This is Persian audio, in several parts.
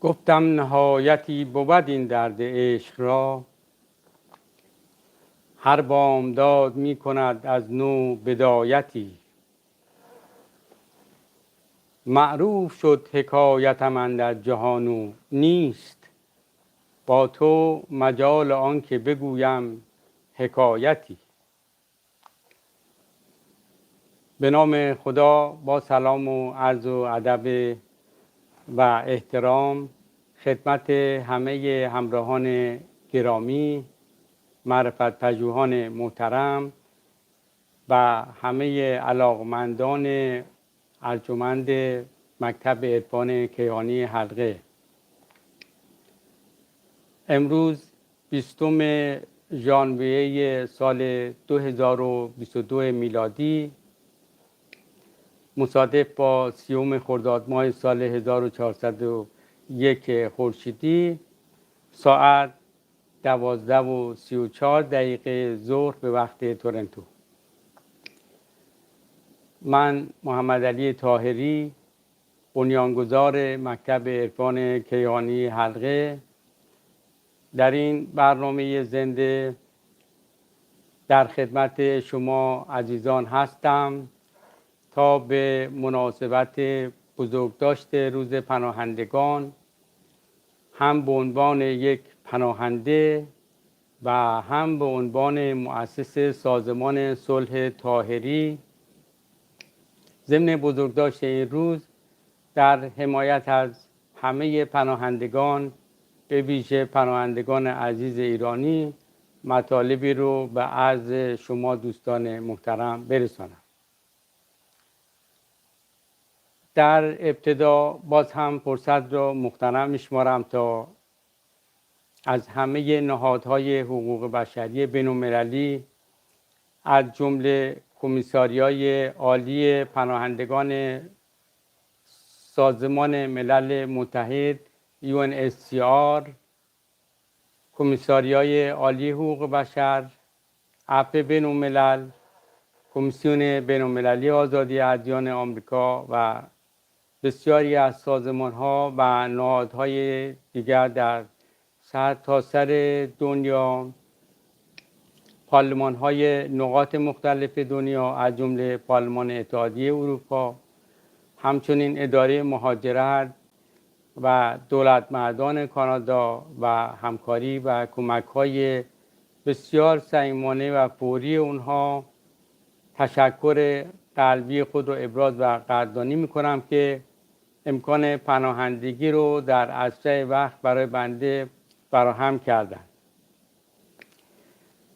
گفتم نهایتی بود این درد عشق را، هر بامداد می کند از نو بدایتی. معروف شد حکایتم اندر جهان و نیست، با تو مجال آن که بگویم حکایتی. به نام خدا، با سلام و عرض و ادب و احترام خدمت همه همراهان گرامی، معرفت پژوهان محترم و همه علاقمندان ارجمند مکتب عرفان کیهانی حلقه. امروز 20 ژانویه سال 2022 میلادی مصادف با 30 خرداد ماه سال 1401 خورشیدی ساعت 12:34 ظهر به وقت تورنتو. من محمد علی طاهری، بنیانگذار مکتب عرفان کیهانی حلقه، در این برنامه زنده در خدمت شما عزیزان هستم تا به مناسبت بزرگداشت روز پناهندگان هم به عنوان یک پناهنده و هم به عنوان مؤسس سازمان صلح طاهری ضمن بزرگداشت این روز در حمایت از همه پناهندگان، به ویژه پناهندگان عزیز ایرانی، مطالبی رو به عرض شما دوستان محترم برسانم. در ابتدا باز هم فرصت را مغتنم می‌شمارم تا از همه نهادهای حقوق بشری بین‌المللی از جمله کمیساریای عالی پناهندگان سازمان ملل متحد UNHCR، کمیساریای عالی حقوق بشر، عفو بین‌الملل، کمیسیون بین‌المللی آزادی ادیان آمریکا و بسیاری از سازمان‌ها و نهادهای دیگر در سرتاسر دنیا، پارلمان‌های نقاط مختلف دنیا از جمله پارلمان اتحادیه اروپا، همچنین اداره مهاجرت و دولت مردان کانادا و همکاری و کمک‌های بسیار صمیمانه و فوری اونها، تشکر قلبی خود رو ابراز و قدردانی می‌کنم که امکان پناهندگی رو در اسرع وقت برای بنده فراهم کردن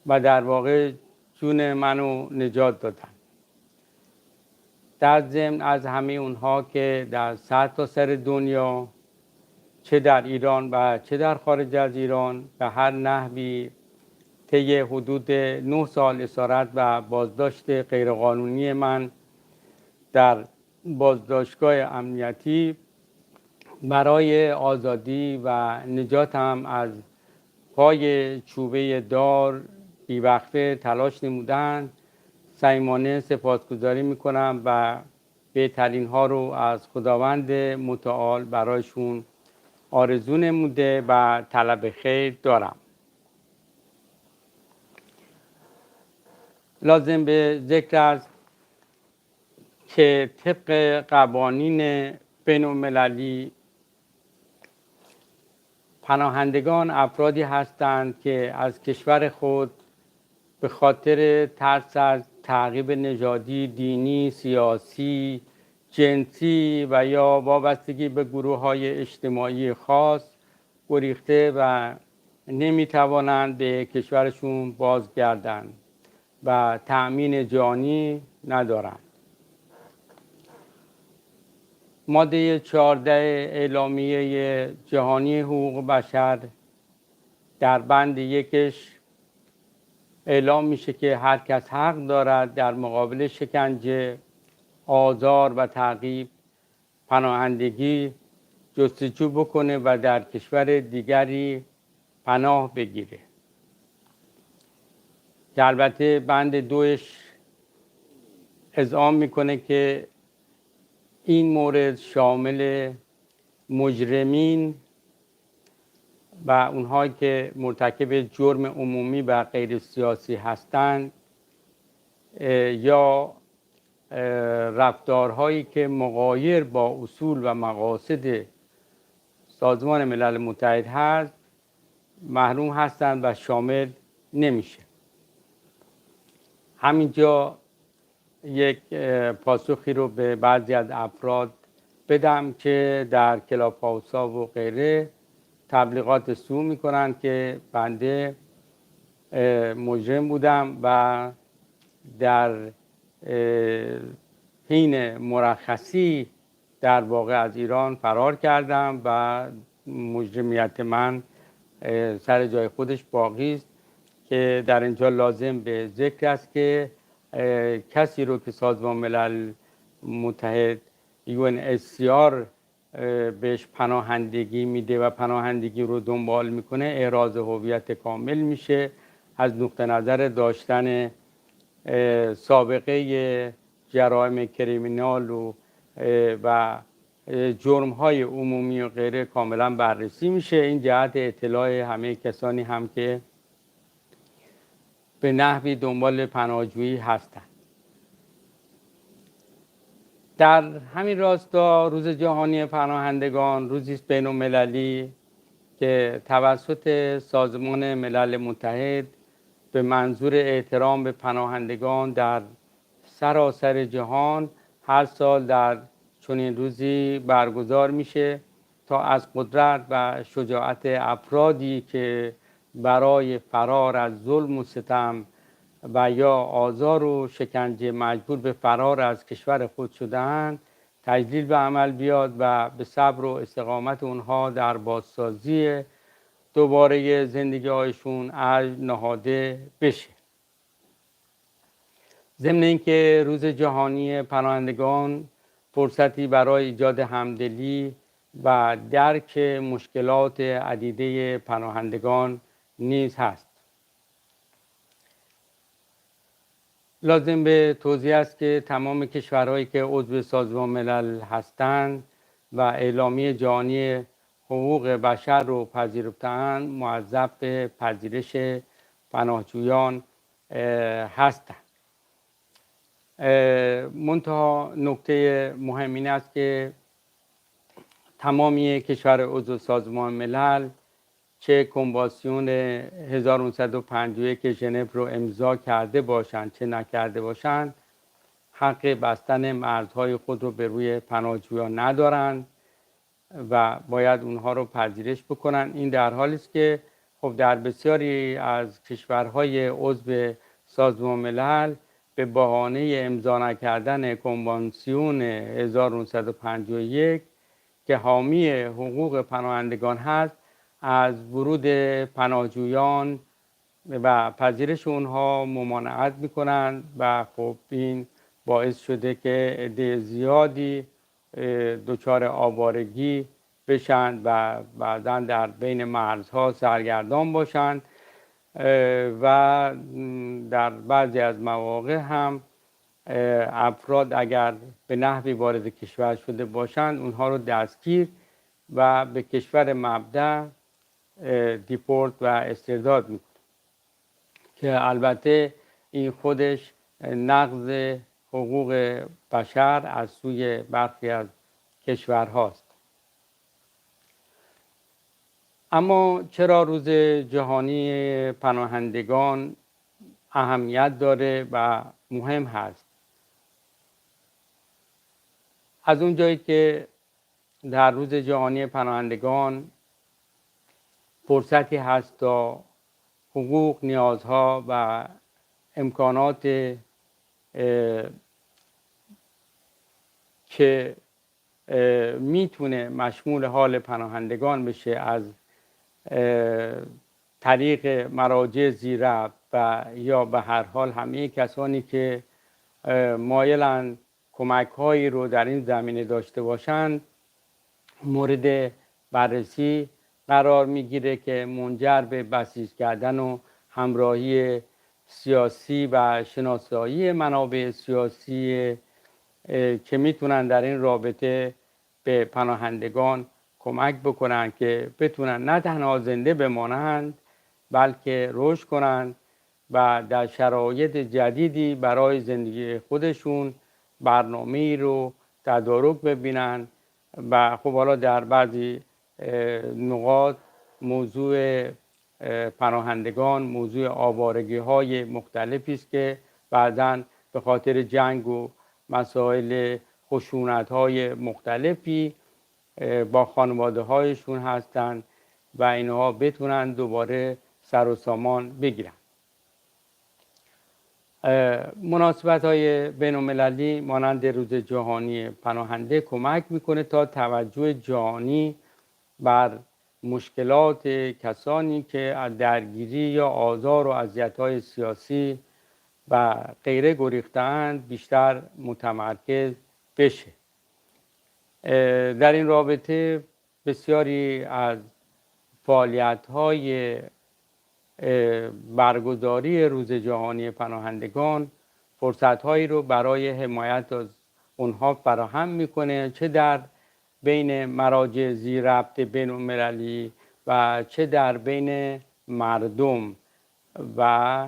و در واقع جون منو نجات دادن. در ضمن از همه اونها که در سرتاسر دنیا، چه در ایران و چه در خارج از ایران، به هر نحوی طی حدود 9 سال اسارت و بازداشت غیرقانونی من در بازداشتگاه امنیتی برای آزادی و نجاتم از پای چوبه دار بیوقفه تلاش نمودند، صمیمانه سپاسگزاری میکنم و بهترین ها رو از خداوند متعال برایشون آرزو نموده و طلب خیر دارم. لازم به ذکر است که طبق قوانین بین‌المللی پناهندگان افرادی هستند که از کشور خود به خاطر ترس از تعقیب نژادی، دینی، سیاسی، جنسی و یا وابستگی به گروه‌های اجتماعی خاص گریخته و نمی‌توانند به کشورشون بازگردند و تأمین جانی ندارند. ماده 14 اعلامیه جهانی حقوق بشر در بند 1 اعلام میشه که هر کس حق دارد در مقابل شکنجه، آزار و تعقیب پناهندگی جستجو بکنه و در کشور دیگری پناه بگیره. که البته بند 2 اذعان میکنه که این مورد شامل مجرمین و اونهایی که مرتکب جرم عمومی و غیر سیاسی هستند یا رفتارهایی که مغایر با اصول و مقاصد سازمان ملل متحد هست محروم هستند و شامل نمیشه. همینجا یک پاسخی رو به بعضی از افراد بدم که در کلاب هاوس‌ها و غیره تبلیغات سو میکنن که بنده مجرم بودم و در حین مرخصی در واقع از ایران فرار کردم و مجرمیت من سر جای خودش باقی است، که در اینجا لازم به ذکر است که کسی رو که سازمان ملل متحد UNHCR بهش پناهندگی میده و پناهندگی رو دنبال میکنه احراز هویت کامل میشه از نقطه نظر داشتن سابقه جرایم کریمینال و جرم‌های عمومی و غیره کاملا بررسی میشه. این جهت اطلاع همه کسانی هم که به نحوی دنبال پناهجویی هستند. در همین راستا روز جهانی پناهندگان روزی است بین‌المللی که توسط سازمان ملل متحد به منظور احترام به پناهندگان در سراسر جهان هر سال در چنین روزی برگزار میشه تا از قدرت و شجاعت افرادی که برای فرار از ظلم و ستم و یا آزار و شکنجه مجبور به فرار از کشور خود شده‌اند تجلیل به عمل بیاد و به صبر و استقامت اونها در بازسازی دوباره زندگی هایشون عجز نهاده بشه. ضمن اینکه روز جهانی پناهندگان فرصتی برای ایجاد همدلی و درک مشکلات عدیده پناهندگان نیز هست. لازم به توضیح است که تمام کشورهایی که عضو سازمان ملل هستند و اعلامیه جهانی حقوق بشر رو پذیرفته‌اند موظف به پذیرش پناهجویان هستند. منتها نکته مهم این است که تمامی کشور عضو سازمان ملل چه کنوانسیون 1951 ژنو رو امضا کرده باشند چه نکرده باشند حق بستن مرزهای خود رو به روی پناهجویان ندارند و باید اونها رو پذیرش بکنن. این در حالی است که خب در بسیاری از کشورهای عضو سازمان ملل به بهانه امضا نکردن کنوانسیون 1951 که حامی حقوق پناهندگان هست از ورود پناهجویان و پذیرش اونها ممانعت میکنند و خب این باعث شده که عده زیادی دچار آوارگی بشن و بعداً در بین مرزها سرگردان باشند و در بعضی از مواقع هم افراد اگر به نحوی وارد کشور شده باشند اونها رو دستگیر و به کشور مبدأ دیپورت و استرداد میکنه که البته این خودش نقض حقوق بشر از سوی برخی از کشورهاست. اما چرا روز جهانی پناهندگان اهمیت داره و مهم هست؟ از اون جایی که در روز جهانی پناهندگان فرصتی هست تا حقوق، نیازها و امکانات که میتونه مشمول حال پناهندگان بشه از طریق مراجع زیرربط و یا به هر حال همه کسانی که مایلند کمک هایی رو در این زمینه داشته باشند مورد بررسی قرار میگیره که منجر به بسیج کردن و همراهی سیاسی و شناسایی منابع سیاسی که میتونن در این رابطه به پناهندگان کمک بکنن که بتونن نه تنها زنده بمانند بلکه رشد کنند و در شرایط جدیدی برای زندگی خودشون برنامه‌ای رو تدارک ببینن. و خب حالا در بعضی نقاط موضوع پناهندگان موضوع آوارگی‌های مختلفی است که بعضاً به خاطر جنگ و مسائل خشونت‌های مختلفی با خانواده‌هایشون هستند و اینها بتونن دوباره سر و سامان بگیرن. مناسبت‌های بین‌المللی مانند روز جهانی پناهنده کمک میکنه تا توجه جهانی بر مشکلات کسانی که از درگیری یا آزار و اذیت‌های سیاسی و غیره گریخته‌اند بیشتر متمرکز بشه. در این رابطه بسیاری از فعالیت‌های برگزاری روز جهانی پناهندگان فرصت‌هایی رو برای حمایت از اونها فراهم میکنه، چه در بین مراجع ذی‌ربط بین‌المللی و چه در بین مردم و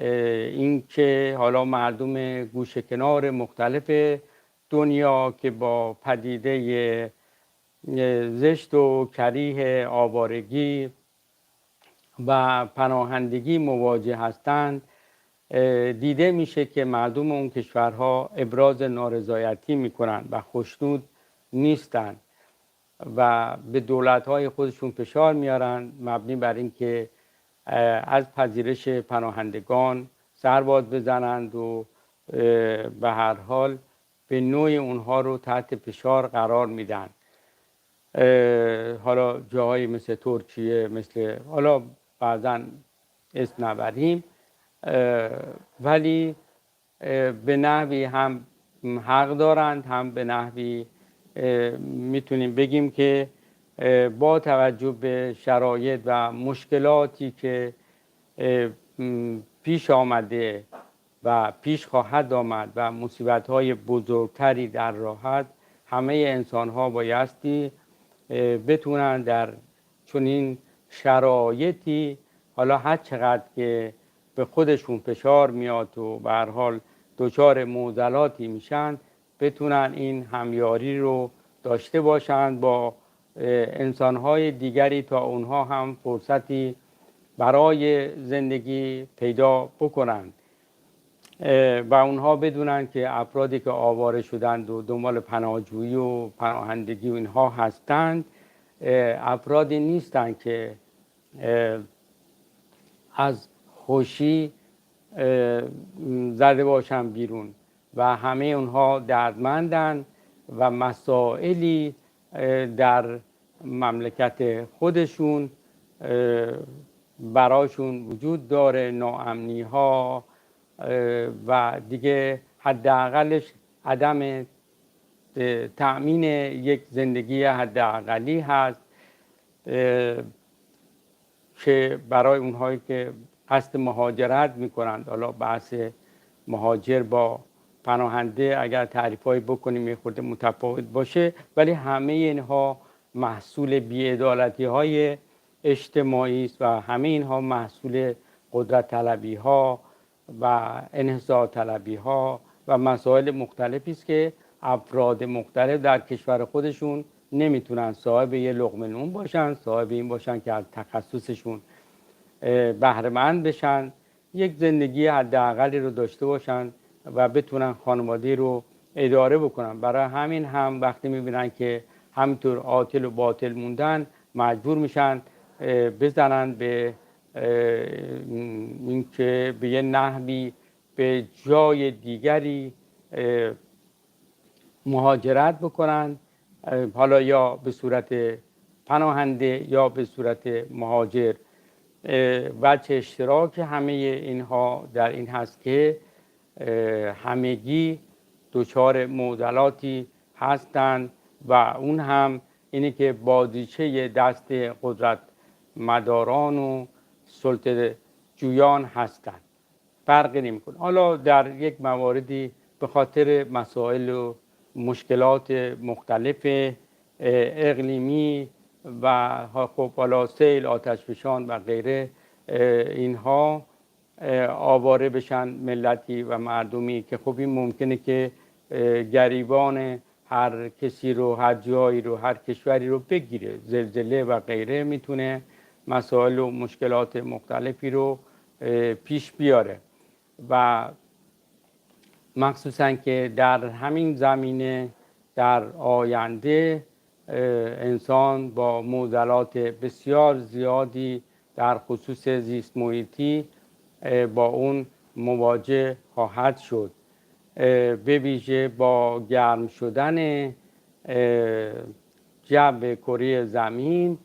اینکه حالا مردم گوشه کنار مختلف دنیا که با پدیده زشت و کریه آوارگی و پناهندگی مواجه هستند، دیده میشه که مردم اون کشورها ابراز نارضایتی میکنن و خوشنود نیستن و به دولت‌های خودشون فشار میارن مبنی بر اینکه از پذیرش پناهندگان سر باز بزنند و به هر حال به نوعی اونها رو تحت فشار قرار میدن. حالا جاهایی مثل ترکیه، مثل حالا بعضا اسم نبریم، ولی به نحوی هم حق دارند هم به نحوی میتونیم بگیم که با توجه به شرایط و مشکلاتی که پیش آمده و پیش خواهد آمد و مصیبت‌های بزرگتری در راه است، همه انسان‌ها بایستی بتونن در چنین شرایطی حالا هر چقدر که به خودشون فشار میاد و به هر حال دچار معضلاتی میشن بتونن این همیاری رو داشته باشند با انسان‌های دیگری تا اونها هم فرصتی برای زندگی پیدا بکنند و اونها بدونن که افرادی که آواره شدند و دنبال پناهجویی و پناهندگی و اینها هستند افرادی نیستند که از خوشی زده باشن بیرون و همه اونها دردمندن و مسائلی در مملکت خودشون براشون وجود داره، ناامنی ها و دیگه حداقلش عدم تأمین یک زندگی حداقلی هست که برای اونهایی که قصد مهاجرت میکنند. حالا بحث مهاجر با پناهنده اگر تعریفایی بکنیم یه خورده متفاوت باشه، ولی همه اینها محصول بی‌عدالتی های اجتماعی است و همه اینها محصول قدرت طلبی ها و انحصار طلبی ها و مسائل مختلفی است که افراد مختلف در کشور خودشون نمیتونن صاحب یه لقمه نون باشن، صاحب این باشن که از تخصصشون بهره مند بشن، یک زندگی حداقلی رو داشته باشن و بتونن خانواده رو اداره بکنن. برای همین هم وقتی میبینن که همینطور عاطل و باطل موندن مجبور میشن بزنن به اینکه به یه نحوی به جای دیگری مهاجرت بکنن، حالا یا به صورت پناهنده یا به صورت مهاجر. وجه اشتراک همه اینها در این هست که همگی دچار معضلاتی هستند و اون هم اینه که بازیچه دست قدرت مداران و سلطه جویان هستند، فرقی نمی‌کنه. حالا در یک مواردی به خاطر مسائل و مشکلات مختلف اقلیمی و خب حالا سیل، آتشفشان و غیره، اینها آواره بشن ملتی و مردمی که خب این ممکنه که گریبان هر کسی رو، هر جایی رو، هر کشوری رو بگیره. زلزله و غیره میتونه مسائل و مشکلات مختلفی رو پیش بیاره و مخصوصا که در همین زمینه در آینده انسان با معضلات بسیار زیادی در خصوص زیست محیطی با اون مواجه خواهد شد، به ویژه با گرم شدن جو کره زمین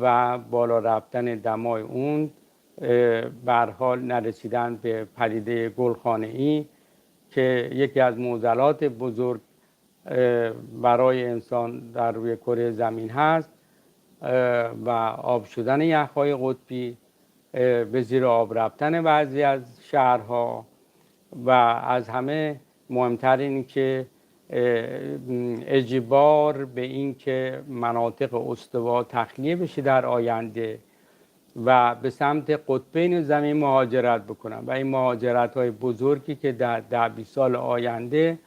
و بالا رفتن دمای اون، به هر حال نرسیدن به پدیده گلخانه‌ای که یکی از معضلات بزرگ برای انسان در روی کره زمین هست و آب شدن یخ‌های قطبی، به زیر آب رفتن بعضی از شهرها و از همه مهمتر این که اجبار به این که مناطق استوا تخلیه بشه در آینده و به سمت قطبین زمین مهاجرت بکنن و این مهاجرت های بزرگی که در 10-20 سال آینده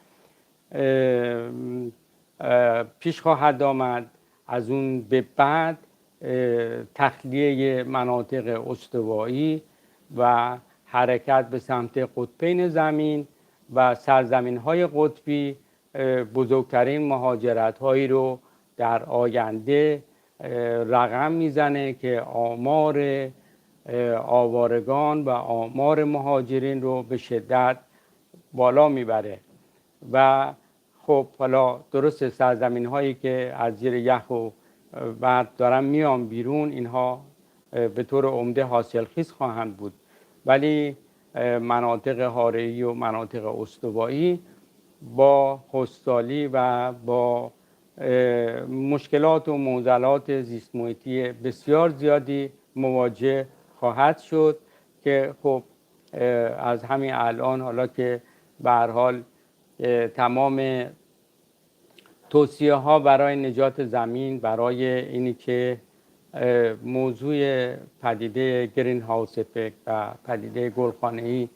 پیش خواهد آمد، از اون به بعد تخلیه مناطق استوایی و حرکت به سمت قطبین زمین و سرزمین های قطبی بزرگترین مهاجرت هایی رو در آینده رقم میزنه که آمار آوارگان و آمار مهاجرین رو به شدت بالا میبره. و خب حالا درست سرزمین هایی که از زیر یخ و برف دارن میان بیرون، اینها به طور عمده حاصلخیز خواهند بود، ولی مناطق حاره‌ای و مناطق استوایی با خشکسالی و با مشکلات و معضلات زیست محیطی بسیار زیادی مواجه خواهد شد که خب از همین الان، حالا که به هر حال تمام توصیه ها برای نجات زمین، برای اینی که موضوع پدیده گرین هاوس افکت و پدیده گلخانه‌ای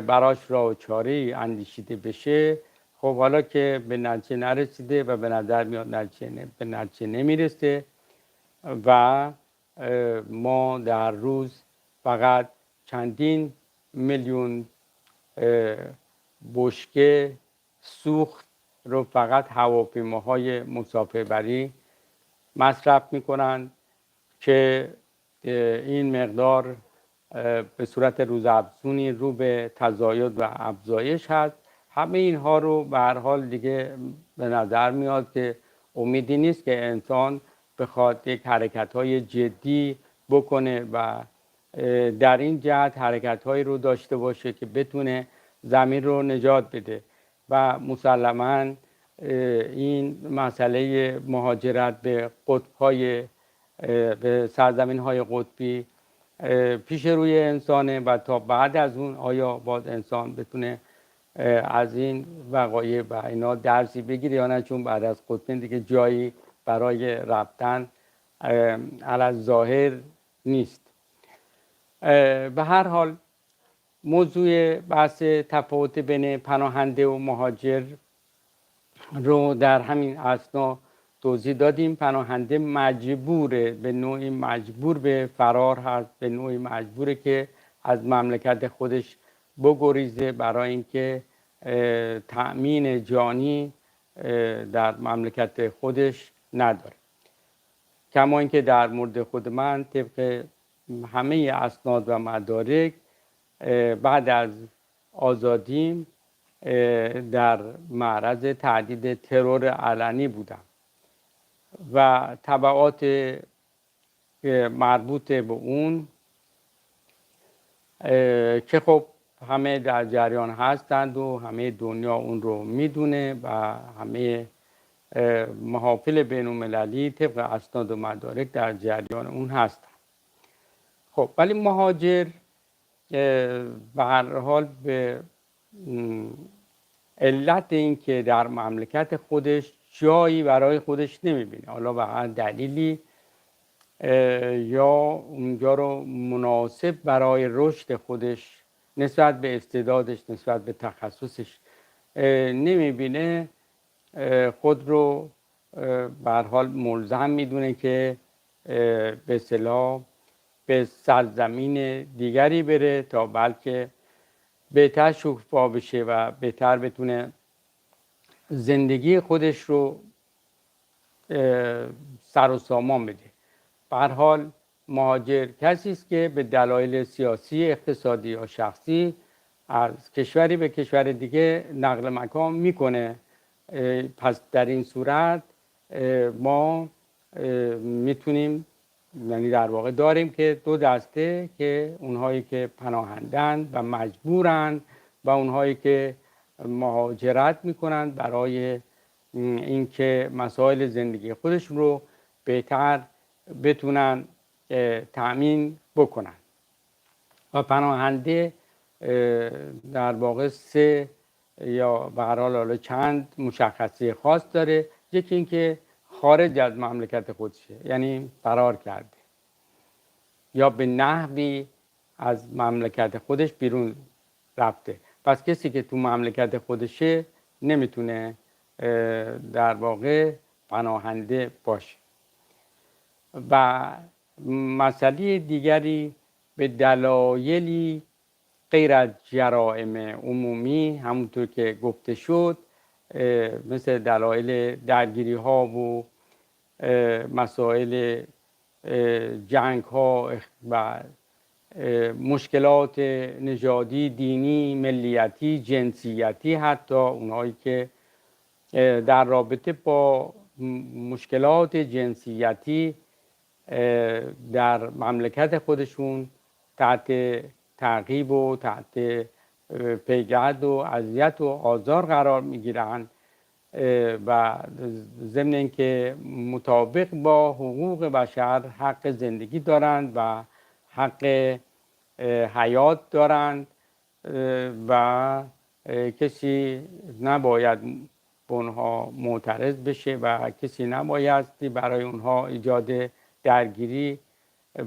براش راه و چاره‌ای اندیشیده بشه، خب حالا که به نتیجه نرسیده و به نظر میاد به نتیجه نمیرسه و ما در روز فقط چندین میلیون بشکه سوخت رو فقط هواپیماهای مسافربری مصرف میکنن که این مقدار به صورت روزافزونی رو به تزاید و افزایش هست. همه اینها رو به هر حال دیگه به نظر میاد که امیدی نیست که انسان بخواد یک حرکت‌های جدی بکنه و در این جهت حرکت‌هایی رو داشته باشه که بتونه زمین رو نجات بده و مسلماً این مسئله مهاجرت به قطب‌های به سرزمین‌های قطبی پیش روی انسانه و تا بعد از اون آیا باز انسان بتونه از این وقایع و اینا درسی بگیره یا نه، چون بعد از قطبین دیگه جایی برای رفتن علی ظاهر نیست. به هر حال موضوع بحث تفاوت بین پناهنده و مهاجر رو در همین اثنا توضیح دادیم. پناهنده مجبوره، به نوعی مجبور به فرار هست، به نوعی مجبوره که از مملکت خودش بگریزه برای اینکه تأمین جانی در مملکت خودش نداره. کما اینکه در مورد خود من طبق همه اسناد و مدارک بعد از آزادیم در معرض تهدید ترور علنی بودم و تبعات مربوط به اون که خب همه در جریان هستند و همه دنیا اون رو میدونه و همه محافل بین المللی طبق اسناد و مدارک در جریان اون هستند. خب ولی مهاجر به هر حال به علت این که در مملکت خودش جایی برای خودش نمیبینه، حالا به هر دلیلی یا اونجا رو مناسب برای رشد خودش نسبت به استعدادش، نسبت به تخصصش نمیبینه، خود رو به هر حال ملزم میدونه که به اصطلاح به سرزمین دیگری بره تا بلکه بهتر شکوفا بشه و بهتر بتونه زندگی خودش رو سر و سامان بده. به هر حال مهاجر کسی است که به دلایل سیاسی، اقتصادی یا شخصی از کشوری به کشور دیگه نقل مکان میکنه. پس در این صورت ما میتونیم، یعنی در واقع داریم که دو دسته، که اونهایی که پناهندند و مجبورند و اونهایی که مهاجرت میکنند برای اینکه مسائل زندگی خودشون رو بهتر بتونن تأمین بکنن. و پناهنده در واقع سه یا به هر حال چند مشخصه خاص داره. یکی اینکه خارج از مملکت خودشه، یعنی فرار کرده یا به نحوی از مملکت خودش بیرون رفته. پس کسی که تو مملکت خودشه نمیتونه در واقع پناهنده باشه. و مسئله دیگری به دلایلی غیر از جرائم عمومی، همونطور که گفته شد، مثل دلایل درگیری ها و مسائل جنگ ها و مشکلات نژادی، دینی، ملیتی، جنسیتی، حتی اونهایی که در رابطه با مشکلات جنسیتی در مملکت خودشون تحت تعقیب و تحت پیگرد و اذیت و آزار قرار میگیرند و ضمن اینکه مطابق با حقوق بشر حق زندگی دارند و حق حیات دارند و کسی نباید به اونها معترض بشه و کسی نبایستی برای اونها ایجاد درگیری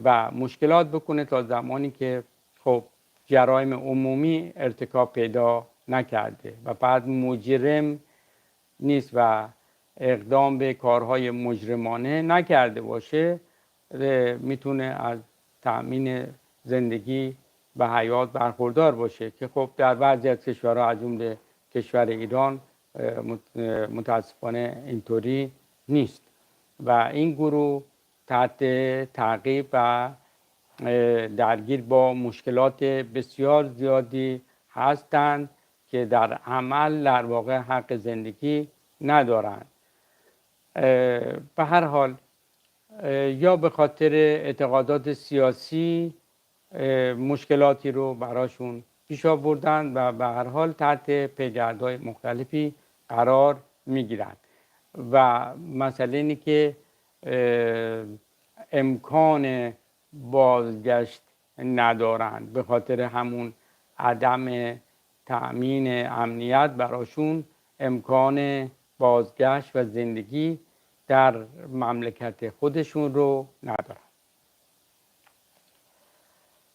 و مشکلات بکنه تا زمانی که خب جرایم عمومی ارتکاب پیدا نکرده و بعد مجرم نیست و اقدام به کارهای مجرمانه نکرده باشه، میتونه از تأمین زندگی و حیات برخوردار باشه، که خب در بعضی از کشورها از جمله کشور ایران متاسفانه اینطوری نیست و این گروه تحت تعقیب و درگیر با مشکلات بسیار زیادی هستند که در عمل در واقع حق زندگی ندارند. به هر حال یا به خاطر اعتقادات سیاسی مشکلاتی رو براشون پیش آوردن و به هر حال تحت پیگردهای مختلفی قرار میگیرند و مسئله اینه که امکان بازگشت ندارند به خاطر همون عدم تأمین امنیت براشون امکان بازگشت و زندگی در مملکت خودشون رو ندارن.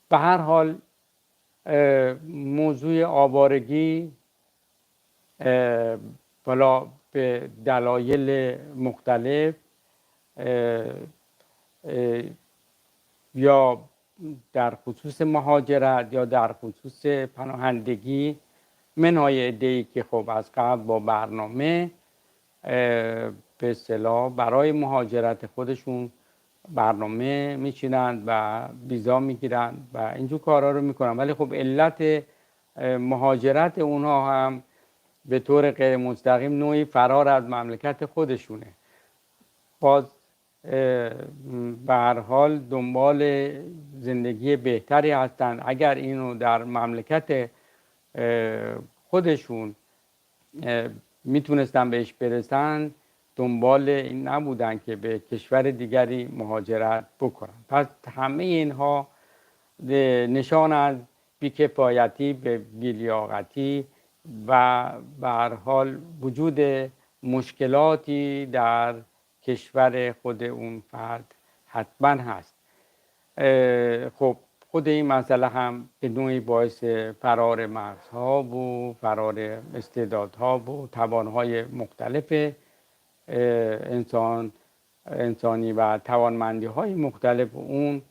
به هر حال موضوع آوارگی بالا به دلایل مختلف یا در خصوص مهاجرت یا در خصوص پناهندگی، منهای عده‌ای که خب از قبل با برنامه به اصطلاح برای مهاجرت خودشون برنامه میچینند و ویزا میگیرند و اینجور کارها رو میکنن، ولی خب علت مهاجرت اونها هم به طور غیر مستقیم نوعی فرار از مملکت خودشونه. باز به هر حال دنبال زندگی بهتری هستند. اگر اینو در مملکت خودشون میتونستن بهش برسن، دنبال این نبودن که به کشور دیگری مهاجرت بکنن. پس همه اینها نشان از بی‌کفایتی به بی‌لیاقتی و به هر حال وجود مشکلاتی در کشور خود اون فرد حتما هست. خب خود این مسئله هم به نوعی باعث فرار مغزها و فرار استعدادها و توانهای مختلف انسانی و توانمندی های مختلف اون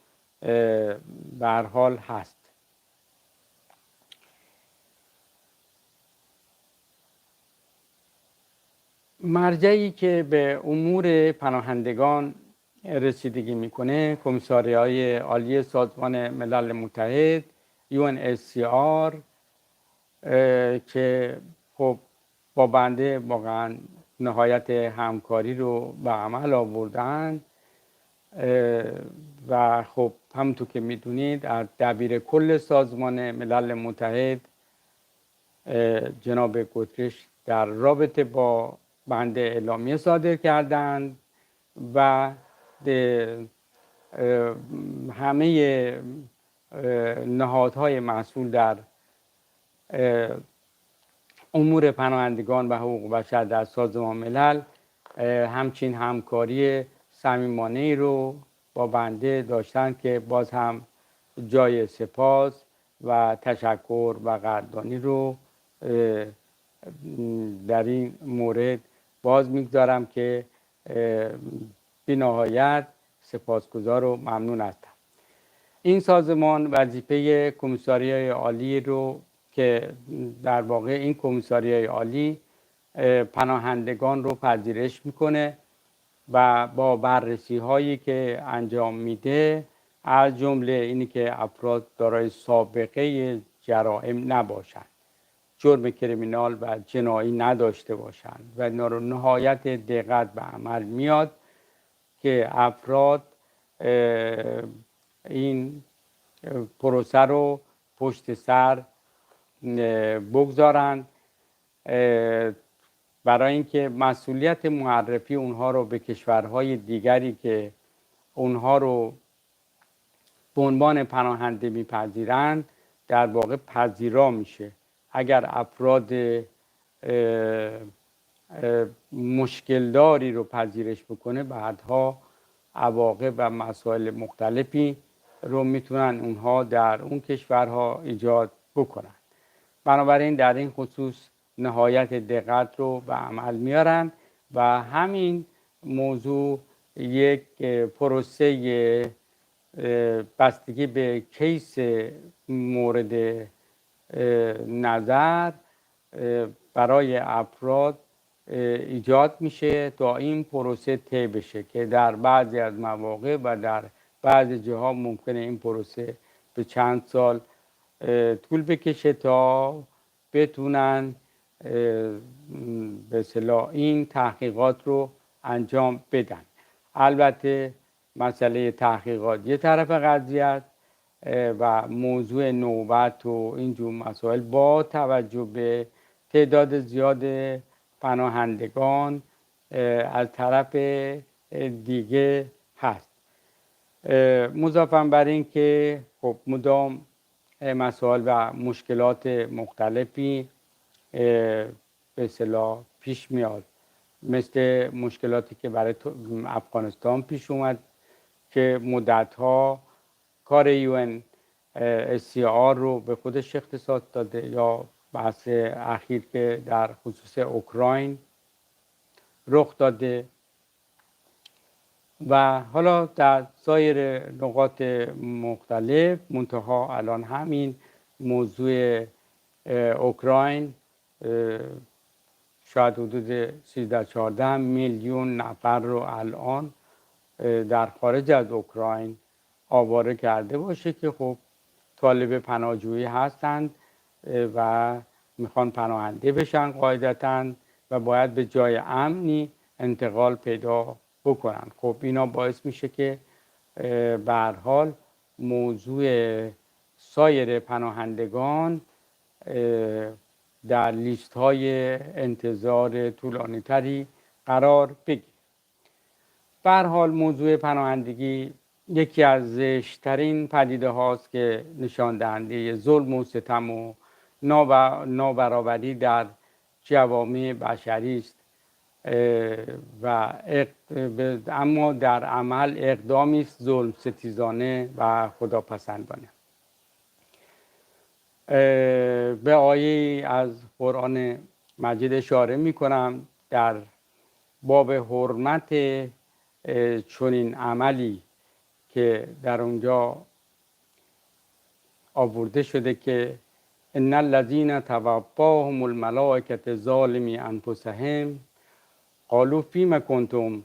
به هر حال هست. مرجعی که به امور پناهندگان رسیدگی میکنه کمیساریای عالی سازمان ملل متحد UNHCR که خب با بنده واقعا نهایت همکاری رو به عمل آوردن و خب همونطور که میدونید از دبیر کل سازمان ملل متحد جناب گوترش در رابطه با بنده اعلامیه صادر کردند و همه نهادهای مسئول در امور پناهندگان و حقوق بشر در سازمان ملل همچین همکاری صمیمانه‌ای رو با بنده داشتند که باز هم جای سپاس و تشکر و قدردانی رو در این مورد باز میگذارم که بی نهایت سپاسگزار و ممنون هستم. این سازمان وظیفه کمیساریای عالی رو که در واقع این کمیساریای عالی پناهندگان رو پذیرش میکنه و با بررسی هایی که انجام میده از جمله اینی که افراد دارای سابقه جرائم نباشند، جرم کریمینال و جنایی نداشته باشند و اینا رو نهایت دقت به عمل میاد که افراد این پروسه رو پشت سر بگذارند برای اینکه مسئولیت معرفی اونها رو به کشورهای دیگری که اونها رو به عنوان پناهنده میپذیرند در واقع پذیرا میشه. اگر افراد مشکلداری رو پذیرش بکنه بعدها عواقب و مسائل مختلفی رو میتونن اونها در اون کشورها ایجاد بکنن. بنابراین در این خصوص نهایت دقت رو به عمل میارن و همین موضوع یک پروسه بستگی به کیس مورد نظر برای افراد ایجاد میشه تا این پروسه طی بشه که در بعضی از مواقع و در بعضی جاها ممکنه این پروسه به چند سال طول بکشه تا بتونن به اصطلاح این تحقیقات رو انجام بدن. البته مسئله تحقیقات یه طرف قضیه است و موضوع نوبت و اینجور مسائل با توجه به تعداد زیاد پناهندگان از طرف دیگه هست. مضافاً بر این که خب مدام مسائل و مشکلات مختلفی به اصطلاح پیش میاد، مثل مشکلاتی که برای افغانستان پیش اومد که مدتها کار UNHCR رو به خودش اختصاص داده، یا بحث اخیر که در خصوص اوکراین رخ داده و حالا در سایر نقاط مختلف. منتها الان همین موضوع اوکراین شاید حدود 13-14 میلیون نفر رو الان در خارج از اوکراین آواره کرده باشه که خب طالب پناهجویی هستند و میخوان پناهنده بشن قاعدتاً و باید به جای امنی انتقال پیدا بکنن. خب اینا باعث میشه که به هر حال موضوع سایر پناهندگان در لیست های انتظار طولانی تری قرار بگیره. به هر حال موضوع پناهندگی یکی از زشترین پدیده هاست که نشان دهنده ظلم و ستم و نابرابری در جوامع بشری است و اما در عمل اقدامی است ظلم ستیزانه و خداپسندانه. به آیه از قرآن مجید اشاره می کنم در باب حرمت چنین عملی که در اونجا آورده شده که ان الذین توفاهم الملائکة ظالمی انفسهم قالوا فیم کنتم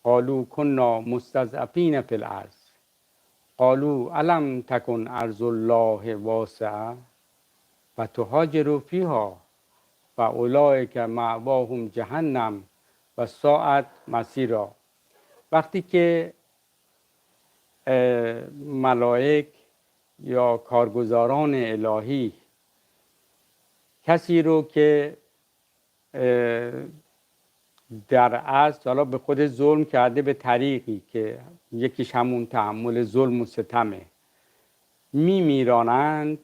قالوا کنا مستضعفین فی الارض قالوا الم تکن ارض الله واسعه و تهاجروا فیها فاولئک مأواهم جهنم و ساءت مصیرا. وقتی که ملائک یا کارگزاران الهی کسی رو که در اصل حالا به خود ظلم کرده به طریقی که یکیش همون تحمل ظلم و ستمه میمیرانند،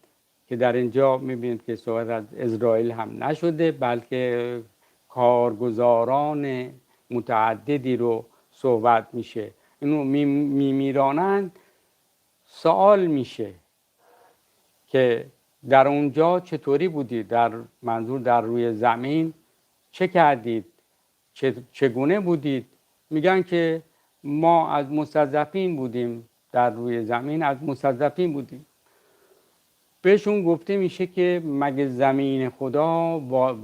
که در اینجا میبینید که صحبت از اسرائیل هم نشده بلکه کارگزاران متعددی رو صحبت میشه، اینو میمیرانند. سوال میشه که در اونجا چطوری بودید، در منظور در روی زمین چه کردید، چگونه بودید؟ میگن که ما از مستضعفین بودیم، در روی زمین از مستضعفین بودیم. بهشون گفته میشه که مگه زمین خدا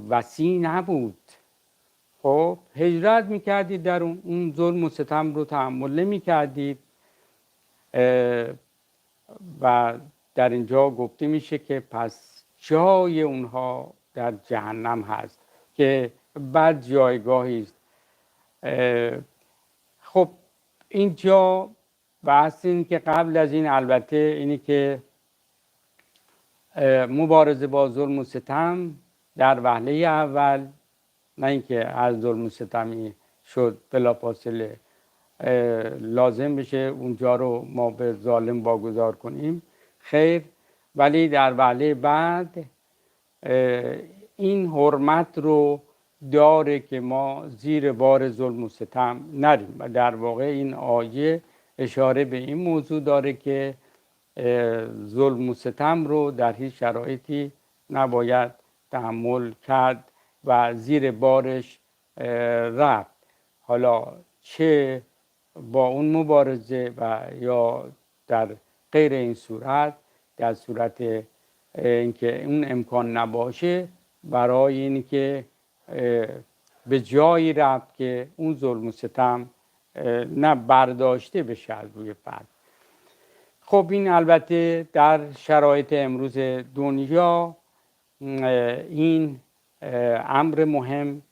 وسیع نبود؟ خب هجرت میکردید، در اون ظلم و ستم رو تحمل نمیکردید. و در اینجا گفته میشه که پس جای اونها در جهنم هست که بد جایگاهی است. خب اینجا بحث این که قبل از این البته اینی که مبارزه با ظلم و ستم در وهله اول، نه اینکه از ظلم و ستمی شد بلافاصله لازم بشه اونجا رو ما به ظالم واگذار کنیم، خیر، ولی در وهله بعد این حرمت رو داره که ما زیر بار ظلم و ستم نریم. و در واقع این آیه اشاره به این موضوع داره که ظلم و ستم رو در هیچ شرایطی نباید تحمل کرد و زیر بارش رفت، حالا چه با اون مبارزه و یا در غیر این صورت. در صورت اینکه اون امکان نباشه، برای اینکه به جایی رفت که اون ظلم و ستم نه برداشته بشه از روی فرد. خب این البته در شرایط امروز دنیا این امر مهم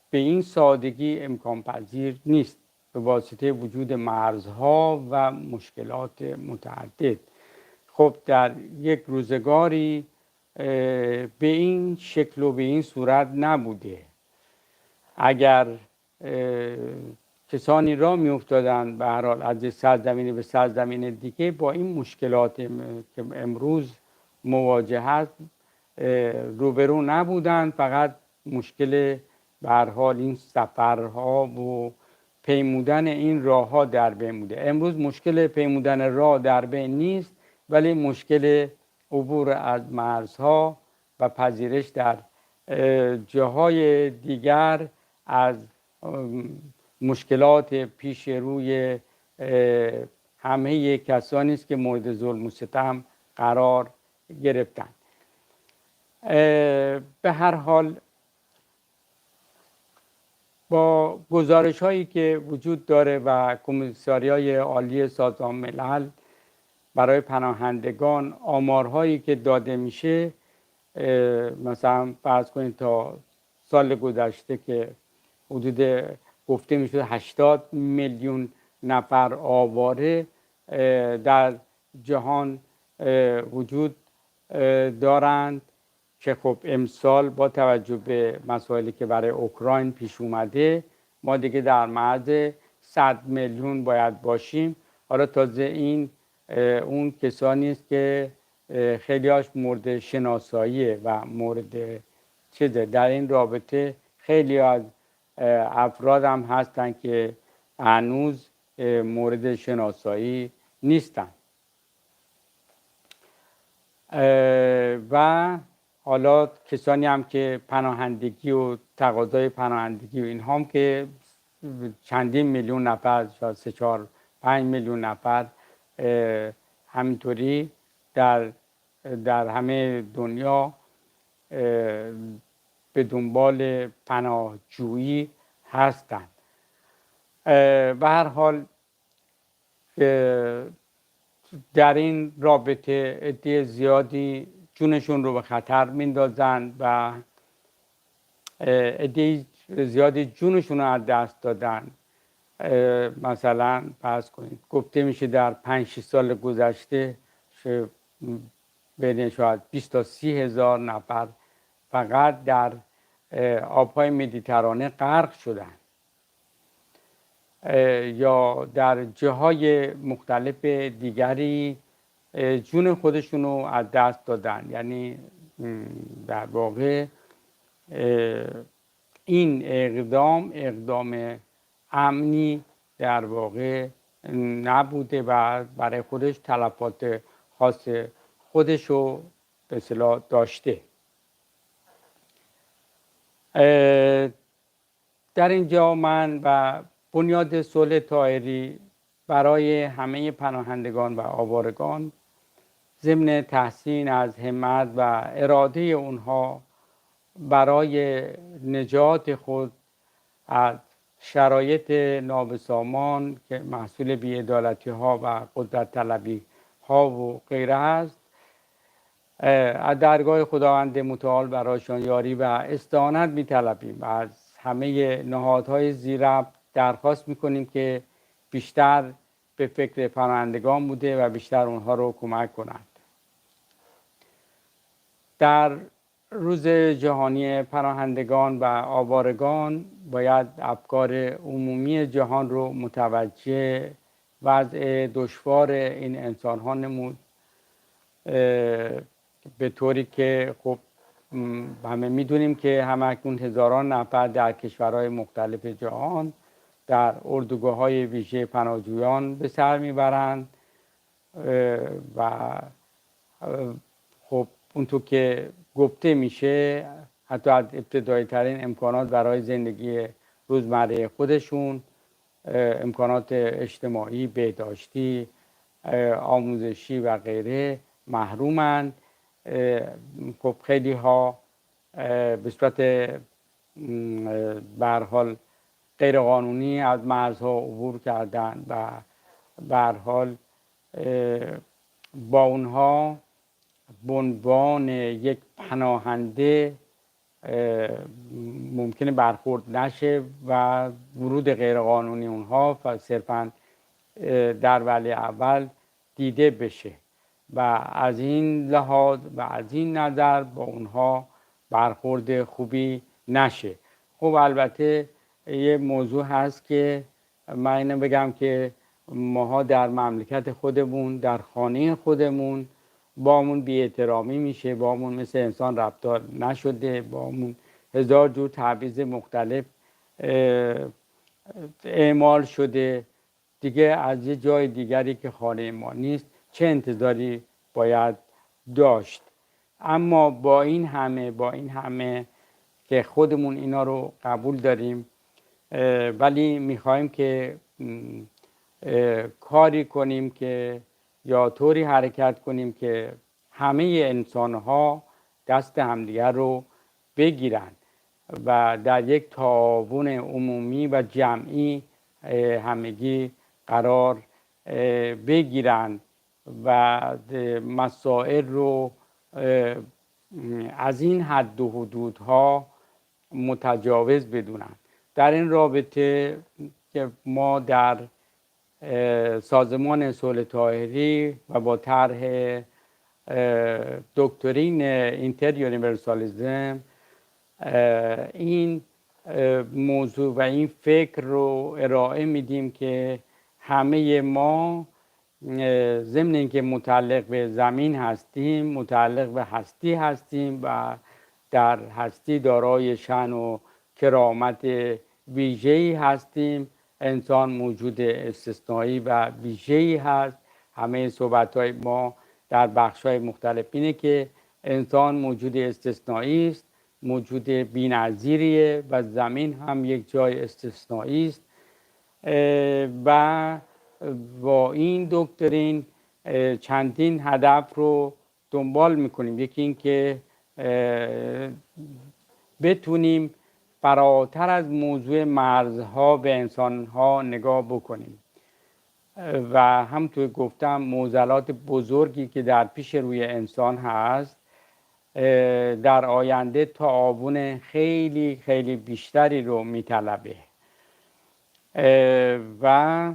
به این سادگی امکان پذیر نیست، به واسطه وجود مرزها و مشکلات متعدد. خب در یک روزگاری به این شکل و به این صورت نبوده. اگر کسانی را می افتادن به هر حال از سرزمینی به سرزمین دیگه با این مشکلات که امروز مواجه هست روبرو نبودن، فقط مشکل به هر حال این سفرها و پیمودن این راه ها در بین بوده. امروز مشکل پیمودن راه در بین نیست، ولی مشکل عبور از مرزها و پذیرش در جاهای دیگر از مشکلات پیش روی همه کسانی است که مورد ظلم و ستم قرار گرفتند. به هر حال با گزارش هایی که وجود داره و کمیساریای عالی سازمان ملل برای پناهندگان، آمارهایی که داده میشه، مثلا فرض کنید تا سال گذشته که حدود گفته میشد 80 میلیون نفر آواره در جهان وجود دارند که خب امسال با توجه به مسائلی که برای اوکراین پیش اومده ما دیگه در معرض 100 میلیون باید باشیم. حالا تازه این اون کسانی است که خیلیاش مورد شناساییه و مورد چیزه. در این رابطه خیلی از افراد هم هستن که هنوز مورد شناسایی نیستن. و حالا کسانی هم که پناهندگی و تقاضای پناهندگی و اینها هم که چندین میلیون نفر، شاید 3 4 5 میلیون نفر همینطوری در همه دنیا به دنبال پناهجویی هستند. به هر حال در این رابطه عده زیادی جونشون رو به خطر میندازن و عده زیادی جونشون رو از دست دادن. مثلا فرض کنید گفته میشه در 5 6 سال گذشته بین شاید 20 تا 30 هزار نفر فقط در آبهای مدیترانه غرق شدن یا در جاهای مختلف دیگری جون خودشون رو از دست دادن. یعنی در واقع این اقدام امنی در واقع نبوده و برای خودش تلفات خاص خودش رو به اصطلاح داشته. در اینجا من و بنیاد صلح طاهری برای همه پناهندگان و آوارگان ضمن تحسین از همت و اراده اونها برای نجات خود از شرایط نابسامان که محصول بی‌عدالتی ها و قدرت طلبی ها و غیره است، از درگاه خداوند متعال برایشان یاری و استعانت می‌طلبیم و از همه نهادهای زیرربط درخواست می‌کنیم که بیشتر به فکر پناهندگان بوده و بیشتر اونها رو کمک کنند. در روز جهانی پناهندگان و آوارگان باید افکار عمومی جهان رو متوجه وضع دشوار این انسان ها نمود، به طوری که خب همه میدونیم که همکنون هزاران نفر در کشورهای مختلف جهان در اردوگاه‌های ویژه پناهجویان به سر میبرند و خب اونطور که گفته میشه حتی از ابتدایی ترین امکانات برای زندگی روزمره خودشون، امکانات اجتماعی، بهداشتی، آموزشی و غیره محرومند. خب خیلی ها به صورت به هر حال غیر قانونی از مرزها عبور کردند و به هر حال با اونها به عنوان یک پناهنده ممکنه برخورد نشه و ورود غیرقانونی اونها صرفاً در وهله اول دیده بشه و از این لحاظ و از این نظر با اونها برخورد خوبی نشه. خب البته یه موضوع هست که من اینو بگم که ماها در مملکت خودمون، در خانه خودمون بامون بی احترامی میشه، بامون مثل انسان رفتار نشده، بامون هزار جور تبعیض مختلف اعمال شده. دیگه از یه جای دیگری که خانه ما نیست چه انتظاری باید داشت؟ اما با این همه که خودمون اینا رو قبول داریم، ولی میخوایم که کاری کنیم که یا طوری حرکت کنیم که همه انسان‌ها دست همدیگر رو بگیرن و در یک تعاون عمومی و جمعی همگی قرار بگیرن و مسائل رو از این حد و حدودها متجاوز بدونن. در این رابطه که ما در سازمان صلح طاهری و با طرح دکترین اینتر یونیورسالیسم این موضوع و این فکر رو ارائه میدیم که همه ما ضمن اینکه متعلق به زمین هستیم، متعلق به هستی هستیم و در هستی دارای شأن و کرامت ویژه‌ای هستیم. انسان موجود استثنایی و ویژه‌ای هست. همه صحبت‌های ما در بخش‌های مختلف اینه که انسان موجود استثنایی است، موجود بی‌نظیریه و زمین هم یک جای استثنایی است و با این دکترین چندین هدف رو دنبال میکنیم. یکی این که بتونیم فراتر از موضوع مرزها به انسانها نگاه بکنیم و همونطور گفتم معضلات بزرگی که در پیش روی انسان هست در آینده تعاون خیلی خیلی بیشتری رو میطلبه و